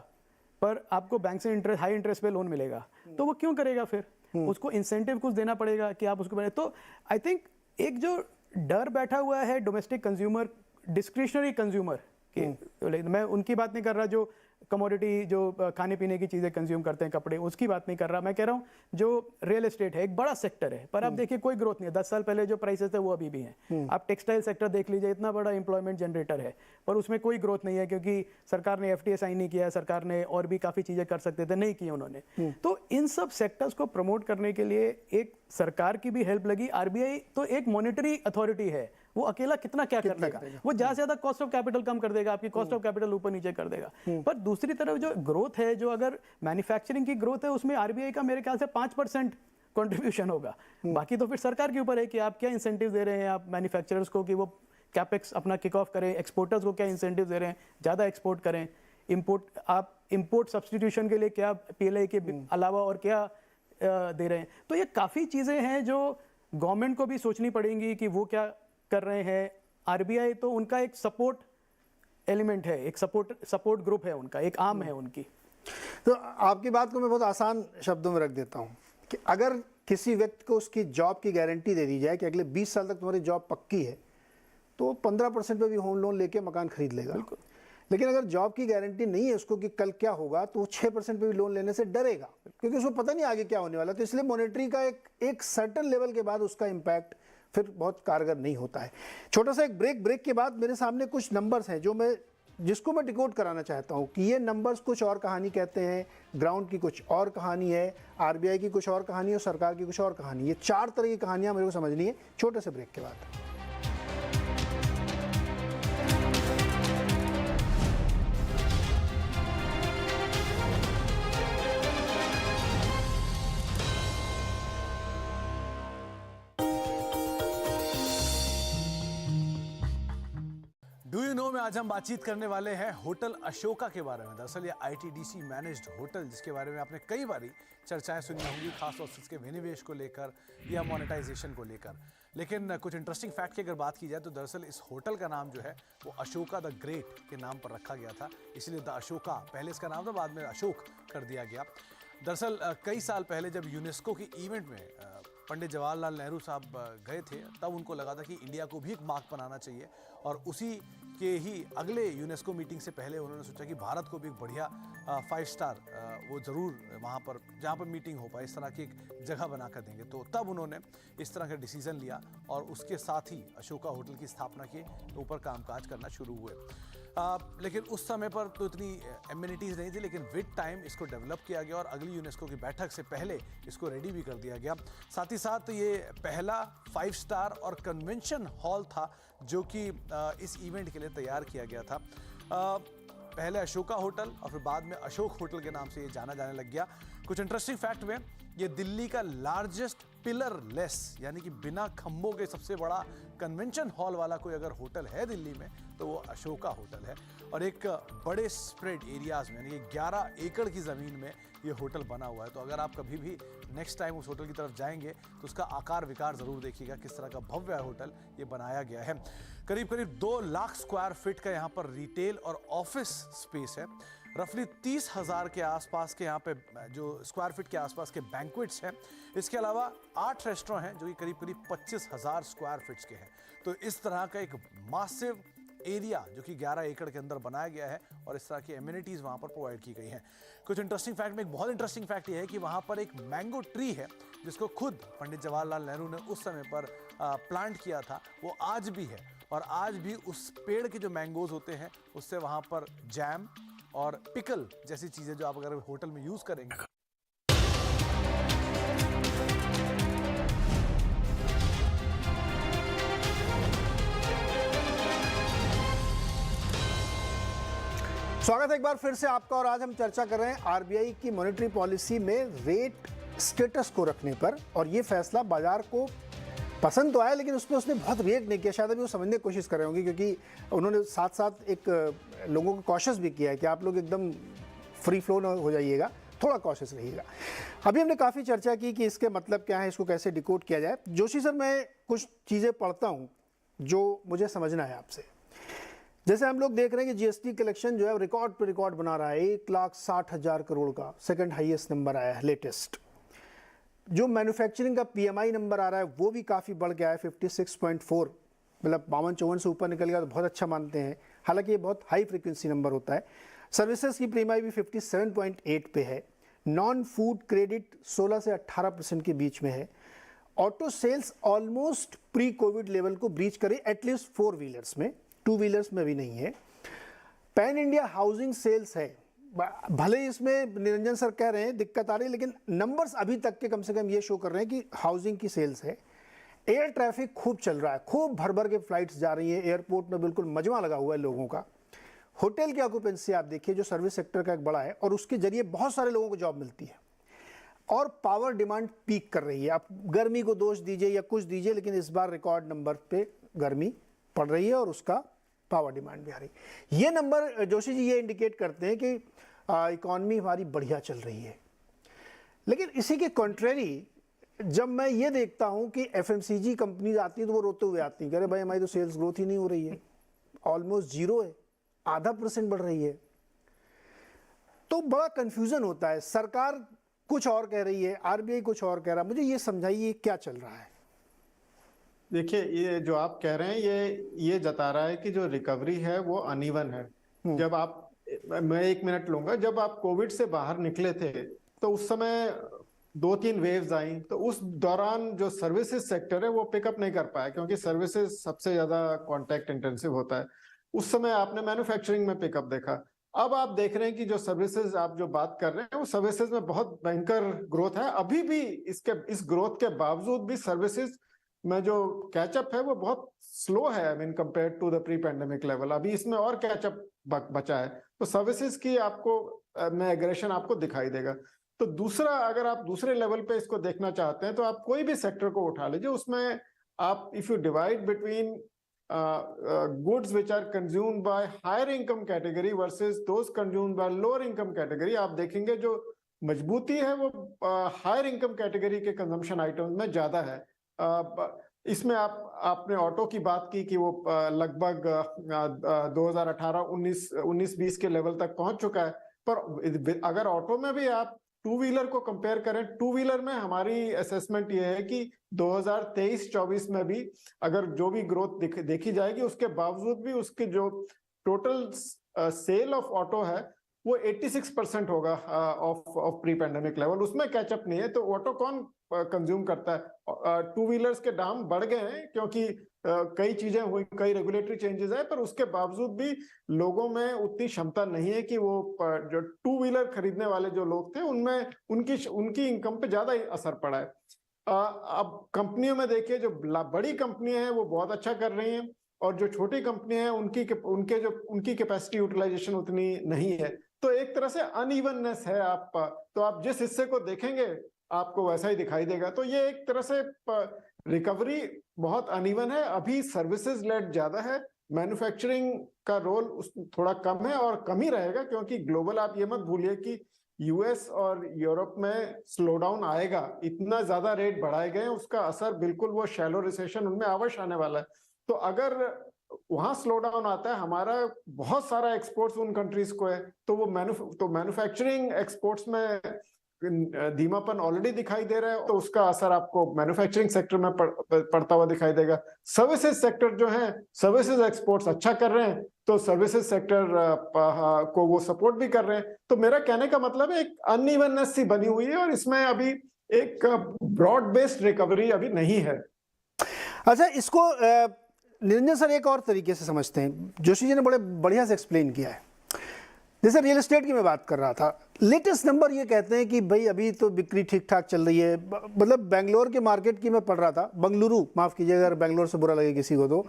पर आपको बैंक से हाई इंटरेस्ट पे लोन मिलेगा, तो वो क्यों करेगा? फिर उसको इंसेंटिव कुछ देना पड़ेगा कि आप उसको बने। तो आई थिंक एक जो डर बैठा हुआ है डोमेस्टिक कंज्यूमर, डिस्क्रिशनरी कंज्यूमर के, मैं उनकी बात नहीं कर रहा जो कमोडिटी जो खाने पीने की चीज़ें कंज्यूम करते हैं, कपड़े, उसकी बात नहीं कर रहा। मैं कह रहा हूँ जो रियल एस्टेट है, एक बड़ा सेक्टर है, पर आप देखिए कोई ग्रोथ नहीं है। 10 साल पहले जो प्राइसेस थे वो अभी भी हैं। आप टेक्सटाइल सेक्टर देख लीजिए, इतना बड़ा एम्प्लॉयमेंट जनरेटर है, पर उसमें कोई ग्रोथ नहीं है क्योंकि सरकार ने एफटीए साइन नहीं किया, सरकार ने और भी काफ़ी चीज़ें कर सकते थे, नहीं की उन्होंने। तो इन सब सेक्टर्स को प्रमोट करने के लिए एक सरकार की भी हेल्प लगी। आरबीआई तो एक मॉनेटरी अथॉरिटी है, वो अकेला कितना क्या कर लेगा? वो ज्यादा से ज्यादा कॉस्ट ऑफ कैपिटल कम कर देगा, आपकी कॉस्ट ऑफ कैपिटल ऊपर नीचे कर देगा। पर दूसरी तरफ जो ग्रोथ है, जो अगर मैन्युफैक्चरिंग की ग्रोथ है, उसमें आरबीआई का मेरे ख्याल से 5% कंट्रीब्यूशन होगा। बाकी तो फिर सरकार के ऊपर है कि आप क्या इंसेंटिव दे रहे हैं आप मैन्युफैक्चरर्स को कि वो कैपेक्स अपना किक ऑफ करें, एक्सपोर्टर्स को क्या इंसेंटिव दे रहे हैं, ज़्यादा एक्सपोर्ट करें, इंपोर्ट सब्सटीट्यूशन के लिए क्या पीएलआई के अलावा और क्या दे रहे हैं। तो ये काफ़ी चीज़ें हैं जो गवर्नमेंट को भी सोचनी पड़ेंगी कि वो क्या कर रहे हैं। आरबीआई तो उनका एक सपोर्ट एलिमेंट है, एक सपोर्ट ग्रुप है उनका, एक आर्म है उनकी। तो आपकी बात को मैं बहुत आसान शब्दों में रख देता हूँ कि अगर किसी व्यक्ति को उसकी जॉब की गारंटी दे दी जाए कि अगले 20 साल तक तुम्हारी जॉब पक्की है, तो 15% पे भी होम लोन लेके मकान खरीद लेगा। बिल्कुल। लेकिन अगर जॉब की गारंटी नहीं है उसको कि कल क्या होगा, तो वो 6% पे भी लोन लेने से डरेगा क्योंकि उसको पता नहीं आगे क्या होने वाला। तो इसलिए मॉनेटरी का एक सर्टेन लेवल के बाद उसका इम्पैक्ट फिर बहुत कारगर नहीं होता है। छोटा सा एक ब्रेक के बाद मेरे सामने कुछ नंबर्स हैं जो मैं जिसको मैं डिकोड कराना चाहता हूँ कि ये नंबर्स कुछ और कहानी कहते हैं, ग्राउंड की कुछ और कहानी है, आरबीआई की कुछ और कहानी है और सरकार की कुछ और कहानी। ये 4 तरह की कहानियाँ मेरे को समझनी है छोटे से ब्रेक के बाद। डू यू नो में आज हम बातचीत करने वाले हैं होटल अशोका के बारे में। दरअसल ये आईटीडीसी मैनेज्ड होटल, जिसके बारे में आपने कई बारी चर्चाएं सुनी होंगी, खासतौर से इसके विनिवेश को लेकर या मोनेटाइजेशन को लेकर। लेकिन कुछ इंटरेस्टिंग फैक्ट की अगर बात की जाए तो दरअसल इस होटल का नाम जो है वो अशोका द ग्रेट के नाम पर रखा गया था, इसलिए द अशोका पहले इसका नाम था, बाद में अशोक कर दिया गया। दरअसल कई साल पहले जब यूनेस्को की इवेंट में पंडित जवाहरलाल नेहरू साहब गए थे, तब उनको लगा था कि इंडिया को भी एक मार्क बनाना चाहिए, और उसी के ही अगले यूनेस्को मीटिंग से पहले उन्होंने सोचा कि भारत को भी एक बढ़िया 5 स्टार वो ज़रूर वहाँ पर जहाँ पर मीटिंग हो पाए इस तरह की एक जगह बना कर देंगे। तो तब उन्होंने इस तरह का डिसीज़न लिया और उसके साथ ही अशोका होटल की स्थापना की, ऊपर कामकाज करना शुरू हुए। लेकिन उस समय पर तो इतनी एमिनिटीज़ नहीं थी, लेकिन विद टाइम इसको डेवलप किया गया और अगली यूनेस्को की बैठक से पहले इसको रेडी भी कर दिया गया। साथ ही साथ ये पहला 5 स्टार और कन्वेंशन हॉल था जो कि इस इवेंट के लिए तैयार किया गया था। पहले अशोका होटल और फिर बाद में अशोक होटल के नाम से ये जाना जाने लग गया। कुछ इंटरेस्टिंग फैक्ट में, ये दिल्ली का लार्जेस्ट पिलर लेस यानी कि बिना खंभों के सबसे बड़ा कन्वेंशन हॉल वाला कोई अगर होटल है दिल्ली में तो वो अशोका होटल है, और एक बड़े स्प्रेड एरियाज में यानी कि 11 एकड़ की ज़मीन में ये होटल बना हुआ है। तो अगर आप कभी भी नेक्स्ट टाइम उस होटल की तरफ जाएंगे तो उसका आकार विकार ज़रूर देखिएगा, किस तरह का भव्य होटल ये बनाया गया है। करीब करीब 2 लाख स्क्वायर फीट का यहाँ पर रिटेल और ऑफिस स्पेस है। रफली 30,000 के आसपास के यहाँ पे जो स्क्वायर फीट के आसपास के बैंक्वेट्स हैं। इसके अलावा 8 रेस्टोरेंट हैं जो कि करीब करीब 25,000 स्क्वायर फीट्स के हैं। तो इस तरह का एक मासिव एरिया जो कि 11 एकड़ के अंदर बनाया गया है और इस तरह की एमिनिटीज़ वहाँ पर प्रोवाइड की गई हैं। कुछ इंटरेस्टिंग फैक्ट में एक बहुत इंटरेस्टिंग फैक्ट ये है कि वहाँ पर एक मैंगो ट्री है जिसको खुद पंडित जवाहरलाल नेहरू ने उस समय पर प्लांट किया था, वो आज भी है, और आज भी उस पेड़ के जो मैंगोज होते हैं उससे वहाँ पर जैम और पिकल जैसी चीज़ें जो आप अगर होटल में यूज़ करेंगे। स्वागत है एक बार फिर से आपका, और आज हम चर्चा कर रहे हैं आरबीआई की मॉनेटरी पॉलिसी में रेट स्टेटस को रखने पर। और ये फैसला बाजार को पसंद तो आया, लेकिन उसमें उसने बहुत रिएक्ट नहीं किया। शायद अभी वो समझने की कोशिश कर रहे होंगे, क्योंकि उन्होंने साथ साथ एक लोगों को कॉशियस भी किया है कि आप लोग एकदम फ्री फ्लो न हो जाइएगा, थोड़ा कॉशियस रहिएगा। अभी हमने काफ़ी चर्चा की कि इसके मतलब क्या है, इसको कैसे डिकोड किया जाए। जोशी सर, मैं कुछ चीज़ें पढ़ता हूँ जो मुझे समझना है आपसे। जैसे हम लोग देख रहे हैं कि जीएसटी कलेक्शन जो है रिकॉर्ड पे रिकॉर्ड बना रहा है, 1,60,000 करोड़ का सेकंड हाईएस्ट नंबर आया है लेटेस्ट। जो मैन्युफैक्चरिंग का पीएमआई नंबर आ रहा है वो भी काफ़ी बढ़ गया है, 56.4, मतलब 52-54 से ऊपर निकल गया तो बहुत अच्छा मानते हैं। हालांकि ये बहुत हाई फ्रीक्वेंसी नंबर होता है। सर्विसेज की पीएमआई भी 57.8 पे है। नॉन फूड क्रेडिट 16 से 18% के बीच में है। Auto sales almost pre covid level को ब्रीच करे, एटलीस्ट 4 व्हीलर्स में, 2 व्हीलर्स में भी नहीं है। पैन इंडिया हाउसिंग सेल्स है, भले ही इसमें निरंजन सर कह रहे हैं दिक्कत आ रही है, लेकिन नंबर्स अभी तक के कम से कम ये शो कर रहे हैं कि हाउसिंग की सेल्स है। एयर ट्रैफिक खूब चल रहा है, खूब भर भर के फ्लाइट्स जा रही हैं, एयरपोर्ट में बिल्कुल मजमा लगा हुआ है लोगों का। होटल की ऑक्यूपेंसी आप देखिए जो सर्विस सेक्टर का एक बड़ा है, और उसके जरिए बहुत सारे लोगों को जॉब मिलती है। और पावर डिमांड पीक कर रही है। आप गर्मी को दोष दीजिए या कुछ दीजिए, लेकिन इस बार रिकॉर्ड नंबर पे गर्मी पड़ रही है और उसका पावर डिमांड भी आ रही है। ये नंबर जोशी जी ये इंडिकेट करते हैं कि इकॉनमी हमारी बढ़िया चल रही है। लेकिन इसी के कॉन्ट्रेरी जब मैं ये देखता हूँ कि एफएमसीजी कंपनीज आती हैं तो वो रोते हुए आती हैं, कह रहे भाई हमारी तो सेल्स ग्रोथ ही नहीं हो रही है, ऑलमोस्ट जीरो है, 0.5% बढ़ रही है। तो बड़ा कंफ्यूजन होता है। सरकार कुछ और कह रही है, आरबीआई कुछ और कह रहा है। मुझे ये समझाइए क्या चल रहा है। देखिए, ये जो आप कह रहे हैं ये जता रहा है कि जो रिकवरी है वो अनइवन है। जब आप, मैं 1 मिनट लूंगा, जब आप कोविड से बाहर निकले थे तो उस समय 2-3 वेव्स आई, तो उस दौरान जो सर्विसेज सेक्टर है वो पिकअप नहीं कर पाया, क्योंकि सर्विसेज सबसे ज्यादा कॉन्टैक्ट इंटेंसिव होता है। उस समय आपने मैन्युफैक्चरिंग में पिकअप देखा। अब आप देख रहे हैं कि जो सर्विसेज आप जो बात कर रहे हैं वो सर्विसेज में बहुत भयंकर ग्रोथ है। अभी भी इस ग्रोथ के बावजूद भी सर्विसेज में जो कैचअप है वो बहुत स्लो है, I mean compare to the pre pandemic level. अभी इसमें और कैचअप बचा है, तो सर्विसेज की आपको में एग्रेशन आपको दिखाई देगा। तो दूसरा, अगर आप दूसरे लेवल पे इसको देखना चाहते हैं तो आप कोई भी सेक्टर को उठा लीजिए, उसमें आप if you divide between goods which are consumed by higher income category versus those consumed by lower income category, आप देखेंगे जो मजबूती है वो हायर इनकम कैटेगरी के कंजम्पशन आइटम्स में ज्यादा है। इसमें आपने ऑटो की बात की कि वो लगभग 2018-19-20 के लेवल तक पहुंच चुका है, पर अगर ऑटो में भी आप टू व्हीलर को कंपेयर करें, टू व्हीलर में हमारी असेसमेंट ये है कि 2023-24 में भी अगर जो भी ग्रोथ देखी जाएगी, उसके बावजूद भी उसके जो टोटल सेल ऑफ ऑटो है वो 86% होगा ऑफ प्री पैंडेमिक लेवल, उसमें कैचअप नहीं है। तो ऑटो कौन कंज्यूम करता है? टू व्हीलर्स के दाम बढ़ गए हैं क्योंकि कई चीजें हुई, कई रेगुलेटरी चेंजेस है, पर उसके बावजूद भी लोगों में उतनी क्षमता नहीं है कि वो जो टू व्हीलर खरीदने वाले जो लोग थे उनमें उनकी इनकम पे ज्यादा असर पड़ा है। अब कंपनियों में देखिए, जो बड़ी कंपनियां हैं वो बहुत अच्छा कर रही हैं, और जो छोटी कंपनियां हैं उनकी कैपेसिटी यूटिलाइजेशन उतनी नहीं है। तो एक तरह से अनइवननेस है। तो आप जिस हिस्से को देखेंगे आपको वैसा ही दिखाई देगा। तो ये एक तरह से रिकवरी बहुत अनइवन है। अभी सर्विसेज लेड ज्यादा है, मैन्युफैक्चरिंग का रोल थोड़ा कम है और कम ही रहेगा, क्योंकि ग्लोबल आप ये मत भूलिए कि यूएस और यूरोप में स्लो डाउन आएगा। इतना ज्यादा रेट बढ़ाए गए, उसका असर बिल्कुल वो शैलो रिसेशन उनमें अवश्य आने वाला है। तो अगर वहां स्लो डाउन आता है, हमारा बहुत सारा एक्सपोर्ट्स उन कंट्रीज को है, तो वो मैन्युफैक्चरिंग एक्सपोर्ट्स में धीमापन ऑलरेडी दिखाई दे रहा है, तो उसका असर आपको मैन्युफैक्चरिंग सेक्टर में पड़ता हुआ दिखाई देगा। सर्विसेज सेक्टर जो है, सर्विसेज एक्सपोर्ट्स अच्छा कर रहे हैं, तो सर्विसेज सेक्टर को वो सपोर्ट भी कर रहे हैं। तो मेरा कहने का मतलब है एक अनइवननेस सी बनी हुई है, और इसमें अभी एक ब्रॉड बेस्ड रिकवरी अभी नहीं है। अच्छा, इसको निरंजन सर एक और तरीके से समझते हैं। जोशी जी ने बड़े बढ़िया से एक्सप्लेन किया है। जैसे रियल एस्टेट की मैं बात कर रहा था, लेटेस्ट नंबर ये कहते हैं कि भाई अभी तो बिक्री ठीक ठाक चल रही है। मतलब बेंगलोर के मार्केट की मैं पढ़ रहा था, बंगलुरु, माफ़ कीजिएगा अगर बेंगलोर से बुरा लगे किसी को, तो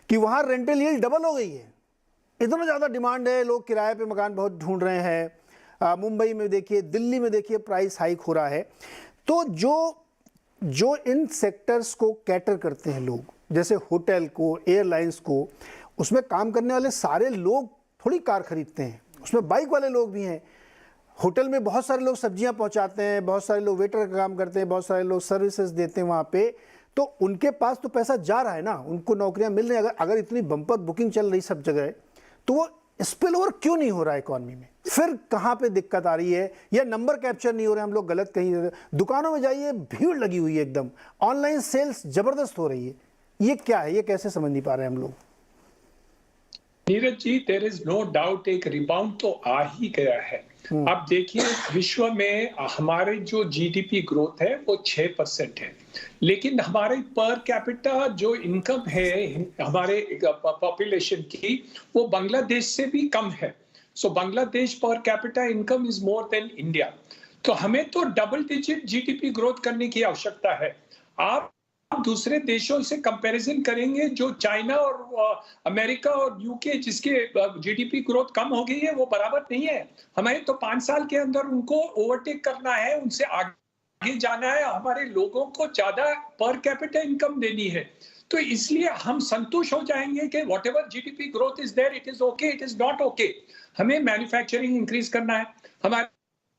कि वहाँ रेंटल यील्ड डबल हो गई है। इतना ज़्यादा डिमांड है, लोग किराए पे मकान बहुत ढूंढ रहे हैं। मुंबई में देखिए, दिल्ली में देखिए, प्राइस हाइक हो रहा है। तो जो इन सेक्टर्स को कैटर करते हैं लोग, जैसे होटल को, एयरलाइंस को, उसमें काम करने वाले सारे लोग थोड़ी कार खरीदते हैं, उसमें बाइक वाले लोग भी हैं। होटल में बहुत सारे लोग सब्जियां पहुंचाते हैं, बहुत सारे लोग वेटर का काम करते हैं, बहुत सारे लोग सर्विसेज देते हैं वहाँ पे। तो उनके पास तो पैसा जा रहा है ना, उनको नौकरियां मिल रही हैं। अगर इतनी बम्पर बुकिंग चल रही सब जगह, तो वो स्पिल ओवर क्यों नहीं हो रहा है इकॉनमी में? फिर कहाँ पे दिक्कत आ रही है? या नंबर कैप्चर नहीं हो रहे, हम लोग गलत कहीं? दुकानों में जाइए, भीड़ लगी हुई है एकदम, ऑनलाइन सेल्स जबरदस्त हो रही है। ये क्या है? ये कैसे समझ नहीं पा रहे हम लोग? Neeraj ji, there is no doubt एक रिबाउंड तो आ ही गया है। आप देखिए, विश्व में हमारे जो जीडीपी ग्रोथ है वो 6% है, लेकिन हमारे पर कैपिटा जो इनकम है हमारे पॉपुलेशन की, वो बांग्लादेश से भी कम है। So Bangladesh per capita income is more than India. तो हमें तो डबल डिजिट जीडीपी ग्रोथ करने की आवश्यकता है। आप दूसरे देशों से कंपैरिजन करेंगे, जो चाइना और अमेरिका और यूके जिसके जीडीपी ग्रोथ कम हो गई है, वो बराबर नहीं है। हमें तो 5 साल के अंदर उनको ओवरटेक करना है, उनसे आगे जाना है। हमारे लोगों को ज्यादा पर कैपिटा इनकम देनी है। तो इसलिए हम संतुष्ट हो जाएंगे कि whatever GDP growth is there, it is okay, it is not okay. हमें मैन्युफैक्चरिंग इंक्रीज करना है, हमारे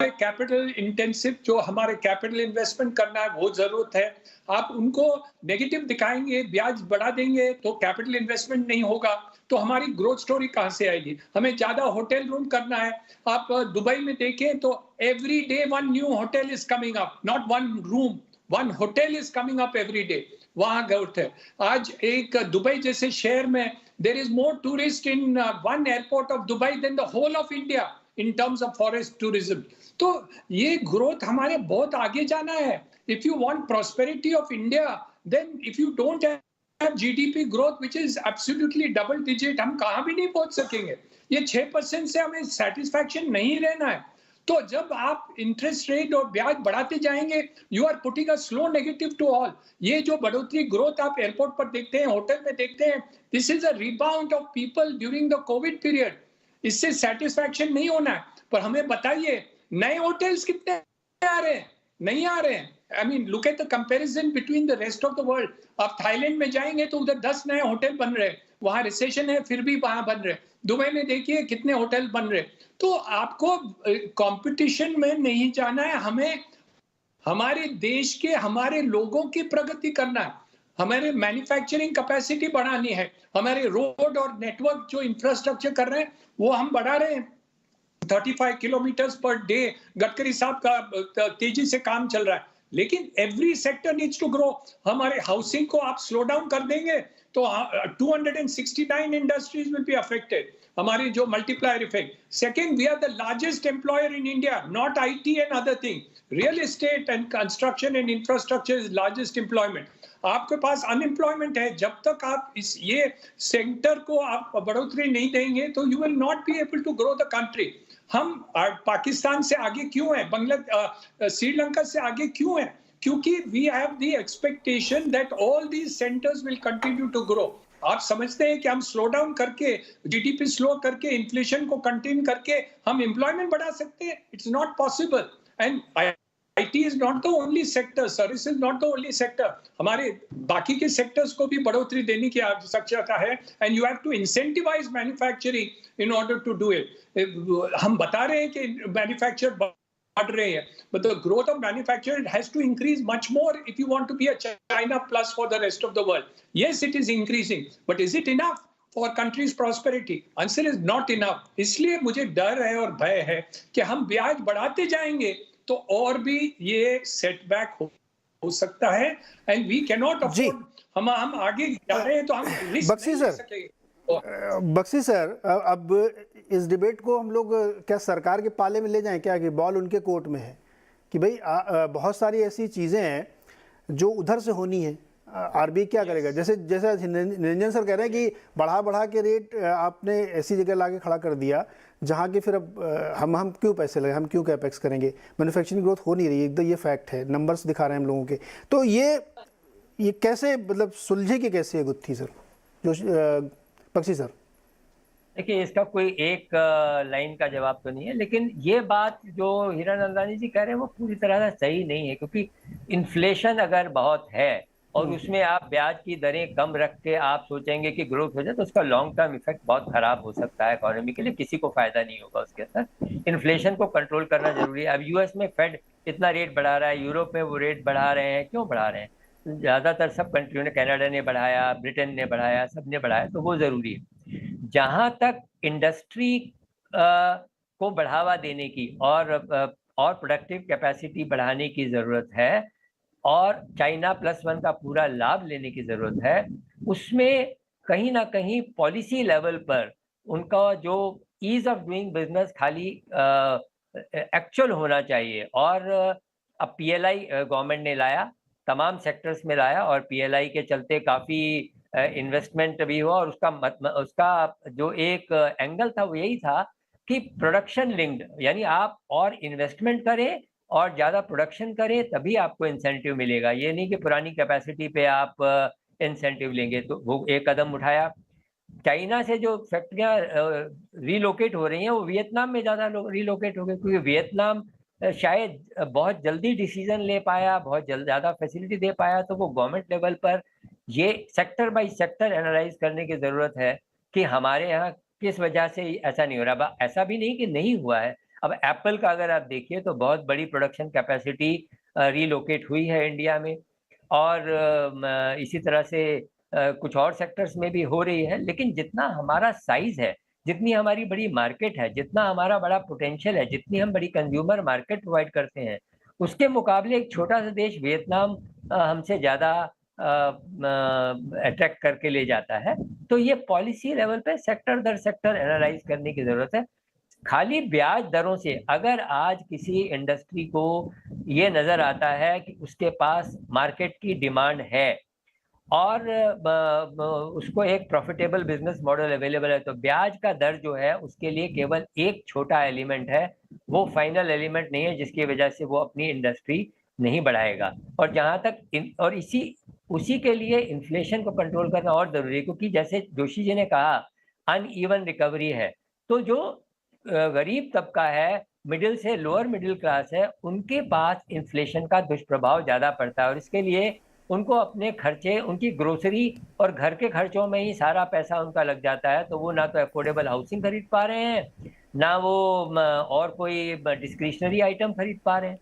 कैपिटल इंटेंसिव जो हमारे कैपिटल इन्वेस्टमेंट करना है वो जरूरत है। आप उनको नेगेटिव दिखाएंगे, ब्याज बढ़ा देंगे, तो कैपिटल इन्वेस्टमेंट नहीं होगा, तो हमारी ग्रोथ स्टोरी कहां से आएगी? हमें ज्यादा होटल रूम करना है। आप दुबई में देखें तो every day 1 new hotel is coming up, not 1 room, 1 hotel is coming up every day. वहां ग्रोथ है। आज एक दुबई जैसे शहर में there is more tourist in 1 airport of Dubai then the whole of India in terms of forest tourism। तो ये growth हमारे बहुत आगे जाना है। If you want prosperity of India, then if you don't have GDP growth which is absolutely double digit, हम कहां भी नहीं पहुंच सकेंगे। ये 6% से हमें सेटिस्फैक्शन नहीं रहना है। तो जब आप इंटरेस्ट रेट और ब्याज बढ़ाते जाएंगे, you are putting a slow negative to all. ये जो बढ़ोतरी ग्रोथ आप एयरपोर्ट पर देखते हैं, होटल में देखते हैं, this is a rebound of people during the Covid period. इससे सेटिस्फैक्शन नहीं होना है। पर हमें बताइए, नए होटल्स कितने आ रहे हैं? नहीं आ रहे हैं। I mean, look at the comparison between the rest of the world. आप थाईलैंड में जाएंगे तो उधर 10 नए होटल बन रहे हैं, वहां रिसेशन है फिर भी वहां बन रहे। दुबई में देखिए कितने होटल बन रहे। तो आपको कंपटीशन में नहीं जाना है, हमें हमारे देश के, हमारे लोगों की प्रगति करना है, हमारे मैन्युफैक्चरिंग कैपेसिटी बढ़ानी है, हमारे रोड और नेटवर्क जो इंफ्रास्ट्रक्चर कर रहे हैं वो हम बढ़ा रहे हैं। 35 किलोमीटर पर डे गडकरी साहब का तेजी से काम चल रहा है, लेकिन every sector needs to grow. हमारे हाउसिंग को आप स्लो डाउन कर देंगे तो 269 इंडस्ट्रीज विल बी अफेक्टेड, हमारी जो multiplier effect. Second, we are the largest employer in India, not IT and other thing. Real estate and construction and infrastructure is largest employment. आपके पास unemployment है, जब तक आप इस ये सेक्टर को आप बढ़ोतरी नहीं देंगे तो you will not be able to grow the country. हम पाकिस्तान से आगे क्यों हैं, श्रीलंका से आगे क्यों हैं? क्योंकि we have the expectation that all these centres will continue to grow. आप समझते हैं कि हम स्लो डाउन करके, जीडीपी स्लो करके, इन्फ्लेशन को कंटेन करके हम एम्प्लॉयमेंट बढ़ा सकते हैं? It's not possible. And IT is not the only sector, service is not the only sector. हमारे बाकी के सेक्टर्स को भी बढ़ोतरी देने की आवश्यकता है, and you have to incentivize manufacturing in order to do it. हम बता रहे हैं कि मैन्युफैक्चर बढ़ रहे हैं, but the growth of manufacture has to increase much more if you want to be a China plus for the rest of the world. Yes, it is increasing, but is it enough for country's prosperity? Answer is not enough. इसलिए मुझे डर है और भय है कि हम ब्याज बढ़ाते जाएंगे तो और भी ये सेटबैक हो सकता है, and we can not afford. हम आगे जा रहे हैं तो हम रिस्क बख्शी नहीं सर, ले सकेंगे। बख्शी सर, अब इस डिबेट को हम लोग क्या सरकार के पाले में ले जाएं क्या, कि बॉल उनके कोर्ट में है कि भाई बहुत सारी ऐसी चीज़ें हैं जो उधर से होनी है, आरबीआई क्या करेगा? जैसे निरंजन सर कह रहे हैं कि बढ़ा के रेट आपने ऐसी जगह लाके खड़ा कर दिया जहाँ के फिर अब हम क्यों पैसे लगे, हम क्यों कैपेक्स करेंगे? मैन्युफैक्चरिंग ग्रोथ हो नहीं रही एकदम, ये फैक्ट है, नंबर्स दिखा रहे हैं हम लोगों के। तो ये कैसे मतलब सुलझे कि कैसे गुत्थी सर, जो बख्शी सर? देखिए, इसका कोई एक लाइन का जवाब तो नहीं है, लेकिन ये बात जो हीरानंदानी जी कह रहे हैं वो पूरी तरह से सही नहीं है, क्योंकि इन्फ्लेशन अगर बहुत है और उसमें आप ब्याज की दरें कम रख के आप सोचेंगे कि ग्रोथ हो जाए, तो उसका लॉन्ग टर्म इफेक्ट बहुत खराब हो सकता है इकोनॉमी के लिए, किसी को फायदा नहीं होगा उसके अंदर। इन्फ्लेशन को कंट्रोल करना जरूरी है। अब यूएस में फेड इतना रेट बढ़ा रहा है, यूरोप में वो रेट बढ़ा रहे हैं, क्यों बढ़ा रहे हैं? ज्यादातर सब कंट्रियों ने, कनाडा ने बढ़ाया, ब्रिटेन ने बढ़ाया, सबने बढ़ाया, तो वो जरूरी है। जहां तक इंडस्ट्री को बढ़ावा देने की और प्रोडक्टिव कैपेसिटी बढ़ाने की जरूरत है और चाइना +1 का पूरा लाभ लेने की जरूरत है, उसमें कहीं ना कहीं पॉलिसी लेवल पर उनका जो ईज ऑफ डूइंग बिजनेस खाली एक्चुअल होना चाहिए। और अब पीएलआई गवर्नमेंट ने लाया, तमाम सेक्टर्स में लाया, और पीएलआई के चलते काफी इन्वेस्टमेंट भी हुआ, और उसका जो एक एंगल था वो यही था कि प्रोडक्शन लिंक्ड, यानी आप और इन्वेस्टमेंट करें और ज्यादा प्रोडक्शन करें तभी आपको इंसेंटिव मिलेगा। ये नहीं कि पुरानी कैपेसिटी पे आप इंसेंटिव लेंगे। तो वो एक कदम उठाया। चाइना से जो फैक्ट्रियां रीलोकेट हो रही हैं वो वियतनाम में ज्यादा लोग रीलोकेट हो गए, क्योंकि वियतनाम शायद बहुत जल्दी डिसीजन ले पाया, बहुत ज्यादा फैसिलिटी दे पाया। तो वो गवर्नमेंट लेवल पर ये सेक्टर बाय सेक्टर एनालाइज करने की जरूरत है कि हमारे यहाँ किस वजह से ऐसा नहीं हो रहा। ऐसा भी नहीं कि नहीं हुआ है। अब एप्पल का अगर आप देखिए तो बहुत बड़ी प्रोडक्शन कैपेसिटी रीलोकेट हुई है इंडिया में, और इसी तरह से कुछ और सेक्टर्स में भी हो रही है। लेकिन जितना हमारा साइज है, जितनी हमारी बड़ी मार्केट है, जितना हमारा बड़ा पोटेंशियल है, जितनी हम बड़ी कंज्यूमर मार्केट प्रोवाइड करते हैं, उसके मुकाबले एक छोटा सा देश वियतनाम हमसे ज़्यादा अट्रैक्ट करके ले जाता है। तो ये पॉलिसी लेवल पे सेक्टर दर सेक्टर एनालाइज करने की ज़रूरत है। खाली ब्याज दरों से अगर आज किसी इंडस्ट्री को ये नज़र आता है कि उसके पास मार्केट की डिमांड है और उसको एक प्रॉफिटेबल बिजनेस मॉडल अवेलेबल है, तो ब्याज का दर जो है उसके लिए केवल एक छोटा एलिमेंट है, वो फाइनल एलिमेंट नहीं है जिसकी वजह से वो अपनी इंडस्ट्री नहीं बढ़ाएगा। और जहां तक और उसी के लिए इन्फ्लेशन को कंट्रोल करना और जरूरी है, क्योंकि जैसे जोशी जी ने कहा अनइवन रिकवरी है, तो जो गरीब तबका है, मिडिल से लोअर मिडिल क्लास है, उनके पास इन्फ्लेशन का दुष्प्रभाव ज्यादा पड़ता है और इसके लिए उनको अपने खर्चे, उनकी ग्रोसरी और घर के खर्चों में ही सारा पैसा उनका लग जाता है, तो वो ना तो अफोर्डेबल हाउसिंग खरीद पा रहे हैं, ना वो और कोई डिस्क्रिशनरी आइटम खरीद पा रहे हैं।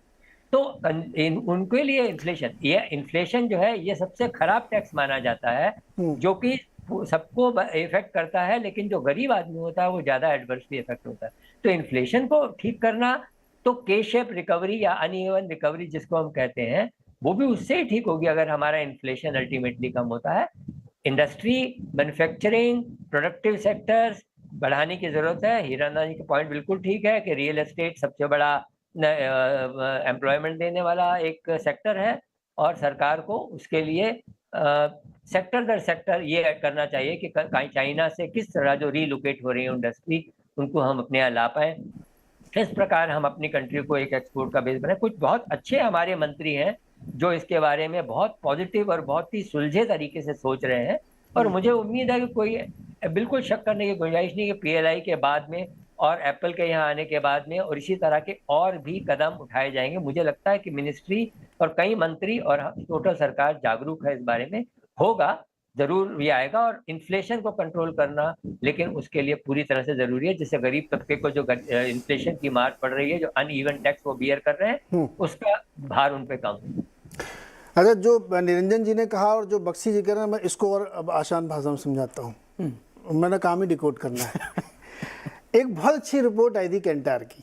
तो उनके लिए इन्फ्लेशन जो है ये सबसे खराब टैक्स माना जाता है, जो कि सबको इफेक्ट करता है, लेकिन जो गरीब आदमी होता है वो ज्यादा एडवर्सली इफेक्ट होता है। तो इन्फ्लेशन को ठीक करना, तो के शेप रिकवरी या अनइवन रिकवरी जिसको हम कहते हैं, वो भी उससे ही ठीक होगी अगर हमारा इन्फ्लेशन अल्टीमेटली कम होता है। इंडस्ट्री, मैन्युफैक्चरिंग, प्रोडक्टिव सेक्टर्स बढ़ाने की जरूरत है। हीरानंद जी का पॉइंट बिल्कुल ठीक है कि रियल एस्टेट सबसे बड़ा एम्प्लॉयमेंट देने वाला एक सेक्टर है और सरकार को उसके लिए सेक्टर दर सेक्टर ये करना चाहिए कि चाइना से किस तरह जो रीलोकेट हो रही है इंडस्ट्री, उनको हम अपने यहाँ ला पाए, इस प्रकार हम अपनी कंट्री को एक एक्सपोर्ट का बेस बनाए। कुछ बहुत अच्छे हमारे मंत्री हैं जो इसके बारे में बहुत पॉजिटिव और बहुत ही सुलझे तरीके से सोच रहे हैं, और मुझे उम्मीद है कि कोई बिल्कुल शक करने की गुंजाइश नहीं कि PLI के बाद में और एप्पल के यहाँ आने के बाद में और इसी तरह के और भी कदम उठाए जाएंगे। मुझे लगता है कि मिनिस्ट्री और कई मंत्री और टोटल सरकार जागरूक है इस बारे में, होगा जरूर भी आएगा। और इन्फ्लेशन को कंट्रोल करना लेकिन उसके लिए पूरी तरह से जरूरी है, जिससे गरीब तबके को जो इन्फ्लेशन की मार पड़ रही है, जो अनइवन टैक्स वो बियर कर रहे हैं, उसका भार उन पे कम हो। अच्छा, जो निरंजन जी ने कहा और जो बख्शी जी कह रहे हैं, मैं इसको और अब आसान भाषा में समझाता हूँ, मैंने काम ही डिकोड करना है। एक बहुत अच्छी रिपोर्ट आई थी कैंटार की,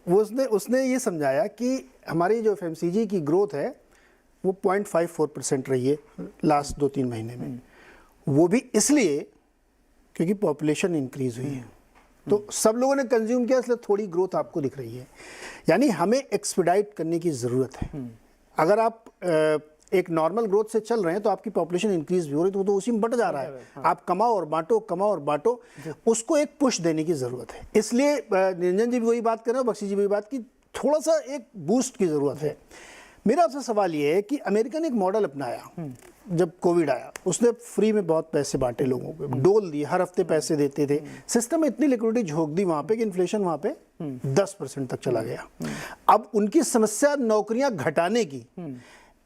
वो उसने ये समझाया कि हमारी जो FMCG की ग्रोथ है वो 0.54% रही है लास्ट 2-3 महीने में। वो भी इसलिए क्योंकि पॉपुलेशन इंक्रीज हुई है, तो सब लोगों ने कंज्यूम किया, इसलिए थोड़ी ग्रोथ आपको दिख रही है। यानी हमें एक्सपीडाइट करने की ज़रूरत है। अगर आप एक नॉर्मल ग्रोथ से चल रहे हैं तो आपकी पॉपुलेशन इंक्रीज भी हो रही है, तो उसी में बढ़ जा रहा है। आप कमाओ और बांटो, कमाओ और बांटो, उसको एक पुश देने की ज़रूरत है। इसलिए निरंजन जी भी वही बात कर रहे हैं, बख्शी जी भी वही बात की, थोड़ा सा एक बूस्ट की ज़रूरत है। मेरा आपसे सवाल ये है कि अमेरिका ने एक मॉडल अपनाया जब कोविड आया, उसने फ्री में बहुत पैसे बांटे लोगों को, डोल दिए, हर हफ्ते पैसे देते थे, सिस्टम में इतनी लिक्विडिटी झोंक दी वहाँ पे कि इन्फ्लेशन वहाँ पे 10% तक चला गया। अब उनकी समस्या नौकरियां घटाने की,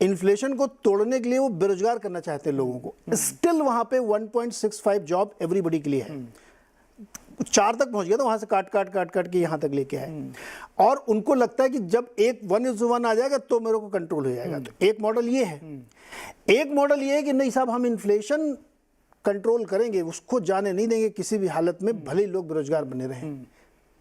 इन्फ्लेशन को तोड़ने के लिए वो बेरोजगार करना चाहते हैं लोगों को। स्टिल वहाँ पे 1.65 जॉब एवरीबडी के लिए है, 4 तक पहुंच गया था, वहां से काट के यहाँ तक लेके आए। और उनको लगता है कि जब एक 1:1 आ जाएगा तो मेरे को कंट्रोल हो जाएगा। तो एक मॉडल ये है। एक मॉडल ये है कि नहीं साहब, हम इन्फ्लेशन कंट्रोल करेंगे, उसको जाने नहीं देंगे किसी भी हालत में, भले ही लोग बेरोजगार बने रहें।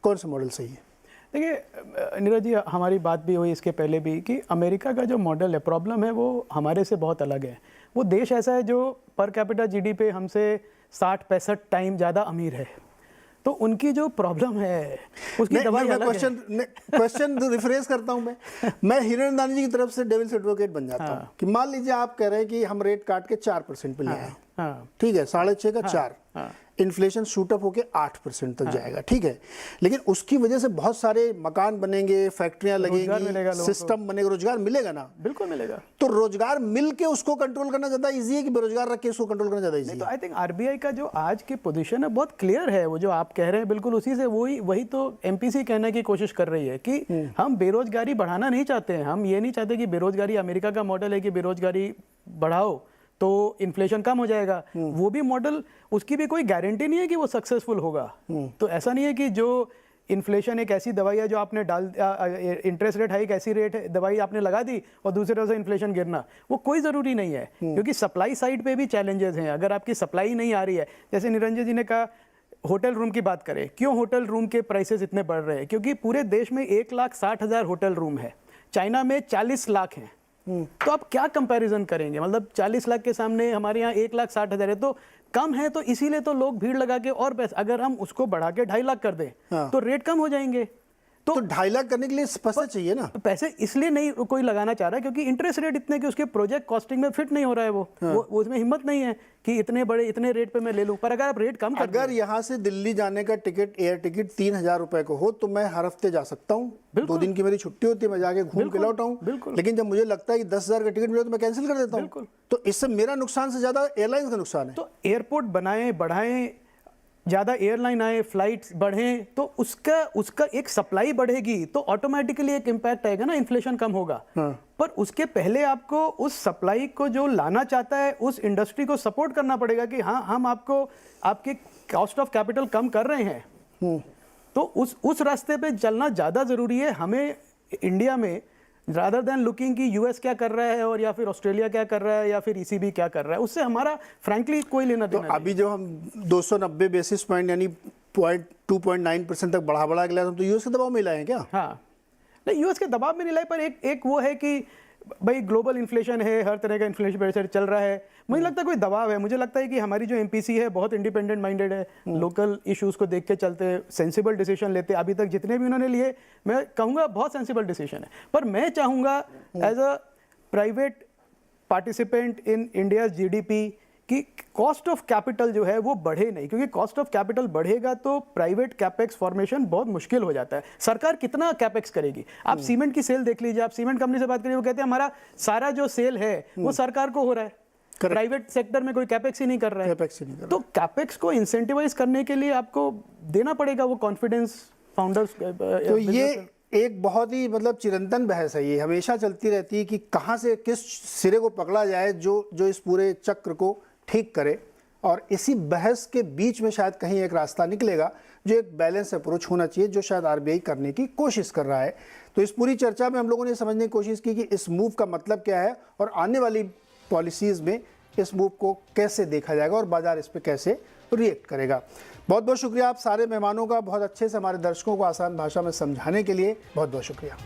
कौन सा मॉडल सही है? देखिए नीरज जी, हमारी बात भी हुई इसके पहले भी कि अमेरिका का जो मॉडल है, प्रॉब्लम है वो हमारे से बहुत अलग है। वो देश ऐसा है जो पर कैपिटा GDP हमसे 60-65 टाइम ज़्यादा अमीर है, तो उनकी जो प्रॉब्लम है उसकी दवाई अलग है। क्वेश्चन रिफ्रेश करता हूं मैं हीरानंद जी की तरफ से डेविल्स एडवोकेट बन जाता हूं कि मान लीजिए आप कह रहे हैं कि हम रेट काट के 4% पे ले आए, ठीक है, 6.5 का 4, इन्फ्लेशन शूटअप होके 8% तक जाएगा, ठीक है, लेकिन उसकी वजह से बहुत सारे मकान बनेंगे, फैक्ट्रियां लगेंगी, सिस्टम बनेगा, रोजगार मिलेगा ना? बिल्कुल मिलेगा। तो रोजगार मिल के उसको कंट्रोल करना ज्यादा इजी है कि बेरोजगार रख के उसको कंट्रोल करना ज्यादा इजी है? तो आई थिंक RBI का जो आज की पोजीशन है बहुत क्लियर है। वो जो आप कह रहे हैं बिल्कुल उसी से वही तो MPC कहने की कोशिश कर रही है कि हम बेरोजगारी बढ़ाना नहीं चाहते हैं। हम ये नहीं चाहते कि बेरोजगारी, अमेरिका का मॉडल है कि बेरोजगारी बढ़ाओ तो इन्फ्लेशन कम हो जाएगा। वो भी मॉडल, उसकी भी कोई गारंटी नहीं है कि वो सक्सेसफुल होगा। तो ऐसा नहीं है कि जो इन्फ्लेशन एक ऐसी दवाई है जो आपने इंटरेस्ट रेट हाइक ऐसी रेट दवाई आपने लगा दी और दूसरी तरफ से इन्फ्लेशन गिरना, वो कोई ज़रूरी नहीं है, क्योंकि सप्लाई साइड पे भी चैलेंजेस हैं। अगर आपकी सप्लाई नहीं आ रही है, जैसे निरंजन जी ने कहा होटल रूम की बात करें, क्यों होटल रूम के प्राइसेस इतने बढ़ रहे हैं? क्योंकि पूरे देश में 1,60,000 होटल रूम है, चाइना में 40 लाख हैं। तो आप क्या कंपैरिजन करेंगे? मतलब 40 लाख के सामने हमारे यहाँ 1,60,000 है, तो कम है, तो इसीलिए तो लोग भीड़ लगा के और पैसा, अगर हम उसको बढ़ा के 2.5 लाख कर दें तो रेट कम हो जाएंगे। तो 2.5 लाख करने के लिए पैसे चाहिए ना। तो पैसे इसलिए नहीं कोई लगाना चाह रहा है क्योंकि इंटरेस्ट रेट इतने कि उसके प्रोजेक्ट कॉस्टिंग में फिट नहीं हो रहा है वो उसमें हिम्मत नहीं है कि इतने रेट पे मैं ले लूं। पर अगर आप रेट कम कर अगर यहाँ से दिल्ली जाने का टिकट, एयर टिकट 3,000 रुपए को हो तो मैं हर हफ्ते जा सकता हूँ, 2 दिन की मेरी छुट्टी होती है, मैं जाके घूम के लौट आऊँ। लेकिन जब मुझे लगता है कि 10,000 का टिकट मिले तो मैं कैंसिल कर देता हूँ। तो इससे मेरा नुकसान से ज्यादा एयरलाइंस का नुकसान है। तो एयरपोर्ट बनाएं, बढ़ाएं, ज़्यादा एयरलाइन आए, फ्लाइट्स बढ़ें, तो उसका एक सप्लाई बढ़ेगी तो ऑटोमेटिकली एक इम्पैक्ट आएगा ना, इन्फ्लेशन कम होगा। पर उसके पहले आपको उस सप्लाई को जो लाना चाहता है उस इंडस्ट्री को सपोर्ट करना पड़ेगा कि हाँ हम आपको आपके कॉस्ट ऑफ कैपिटल कम कर रहे हैं। तो उस रास्ते पे चलना ज़्यादा ज़रूरी है हमें इंडिया में, रादर देन लुकिंग कि यूएस क्या कर रहा है और या फिर ऑस्ट्रेलिया क्या कर रहा है या फिर ईसीबी क्या कर रहा है, उससे हमारा फ्रैंकली कोई लेना देना नहीं। अभी जो हम 290 बेसिस पॉइंट यानी 2.9% तक बढ़ा के लाए, हम तो यूएस के दबाव में लाए हैं क्या? हाँ, नहीं यूएस के दबाव में नहीं लाए, पर एक वो है कि भाई ग्लोबल इन्फ्लेशन है, हर तरह का इन्फ्लेशन प्रेशर चल रहा है। मुझे लगता है कोई दबाव है, मुझे लगता है कि हमारी जो एमपीसी है बहुत इंडिपेंडेंट माइंडेड है, लोकल इश्यूज को देख के चलते हैं, सेंसिबल डिसीजन लेते हैं। अभी तक जितने भी उन्होंने लिए मैं कहूँगा बहुत सेंसिबल डिसीजन है। पर मैं चाहूँगा as a private participant in India GDP कि कॉस्ट ऑफ कैपिटल जो है वो बढ़े नहीं, क्योंकि कॉस्ट ऑफ कैपिटल बढ़ेगा तो प्राइवेट कैपेक्स फॉर्मेशन बहुत मुश्किल हो जाता है। सरकार कितना कैपेक्स करेगी? आप सीमेंट की सेल देख लीजिए, आप सीमेंट कंपनी से बात करिए, वो कहते हैं हमारा सारा जो सेल है वो सरकार को हो रहा है, प्राइवेट सेक्टर में कोई कैपेक्स ही नहीं कर रहा है। तो कैपेक्स को इंसेंटिवाइज करने के लिए आपको देना पड़ेगा वो कॉन्फिडेंस फाउंडर्स। तो ये एक बहुत ही मतलब चिरंतन बहस है, ये हमेशा चलती रहती है कि कहाँ से किस सिरे को पकड़ा जाए जो इस पूरे चक्र को ठीक करे। और इसी बहस के बीच में शायद कहीं एक रास्ता निकलेगा जो एक बैलेंस अप्रोच होना चाहिए, जो शायद आरबीआई करने की कोशिश कर रहा है। तो इस पूरी चर्चा में हम लोगों ने समझने की कोशिश की कि इस मूव का मतलब क्या है और आने वाली पॉलिसीज़ में इस मूव को कैसे देखा जाएगा और बाजार इस पर कैसे रिएक्ट करेगा। बहुत बहुत शुक्रिया आप सारे मेहमानों का, बहुत अच्छे से हमारे दर्शकों को आसान भाषा में समझाने के लिए बहुत बहुत शुक्रिया।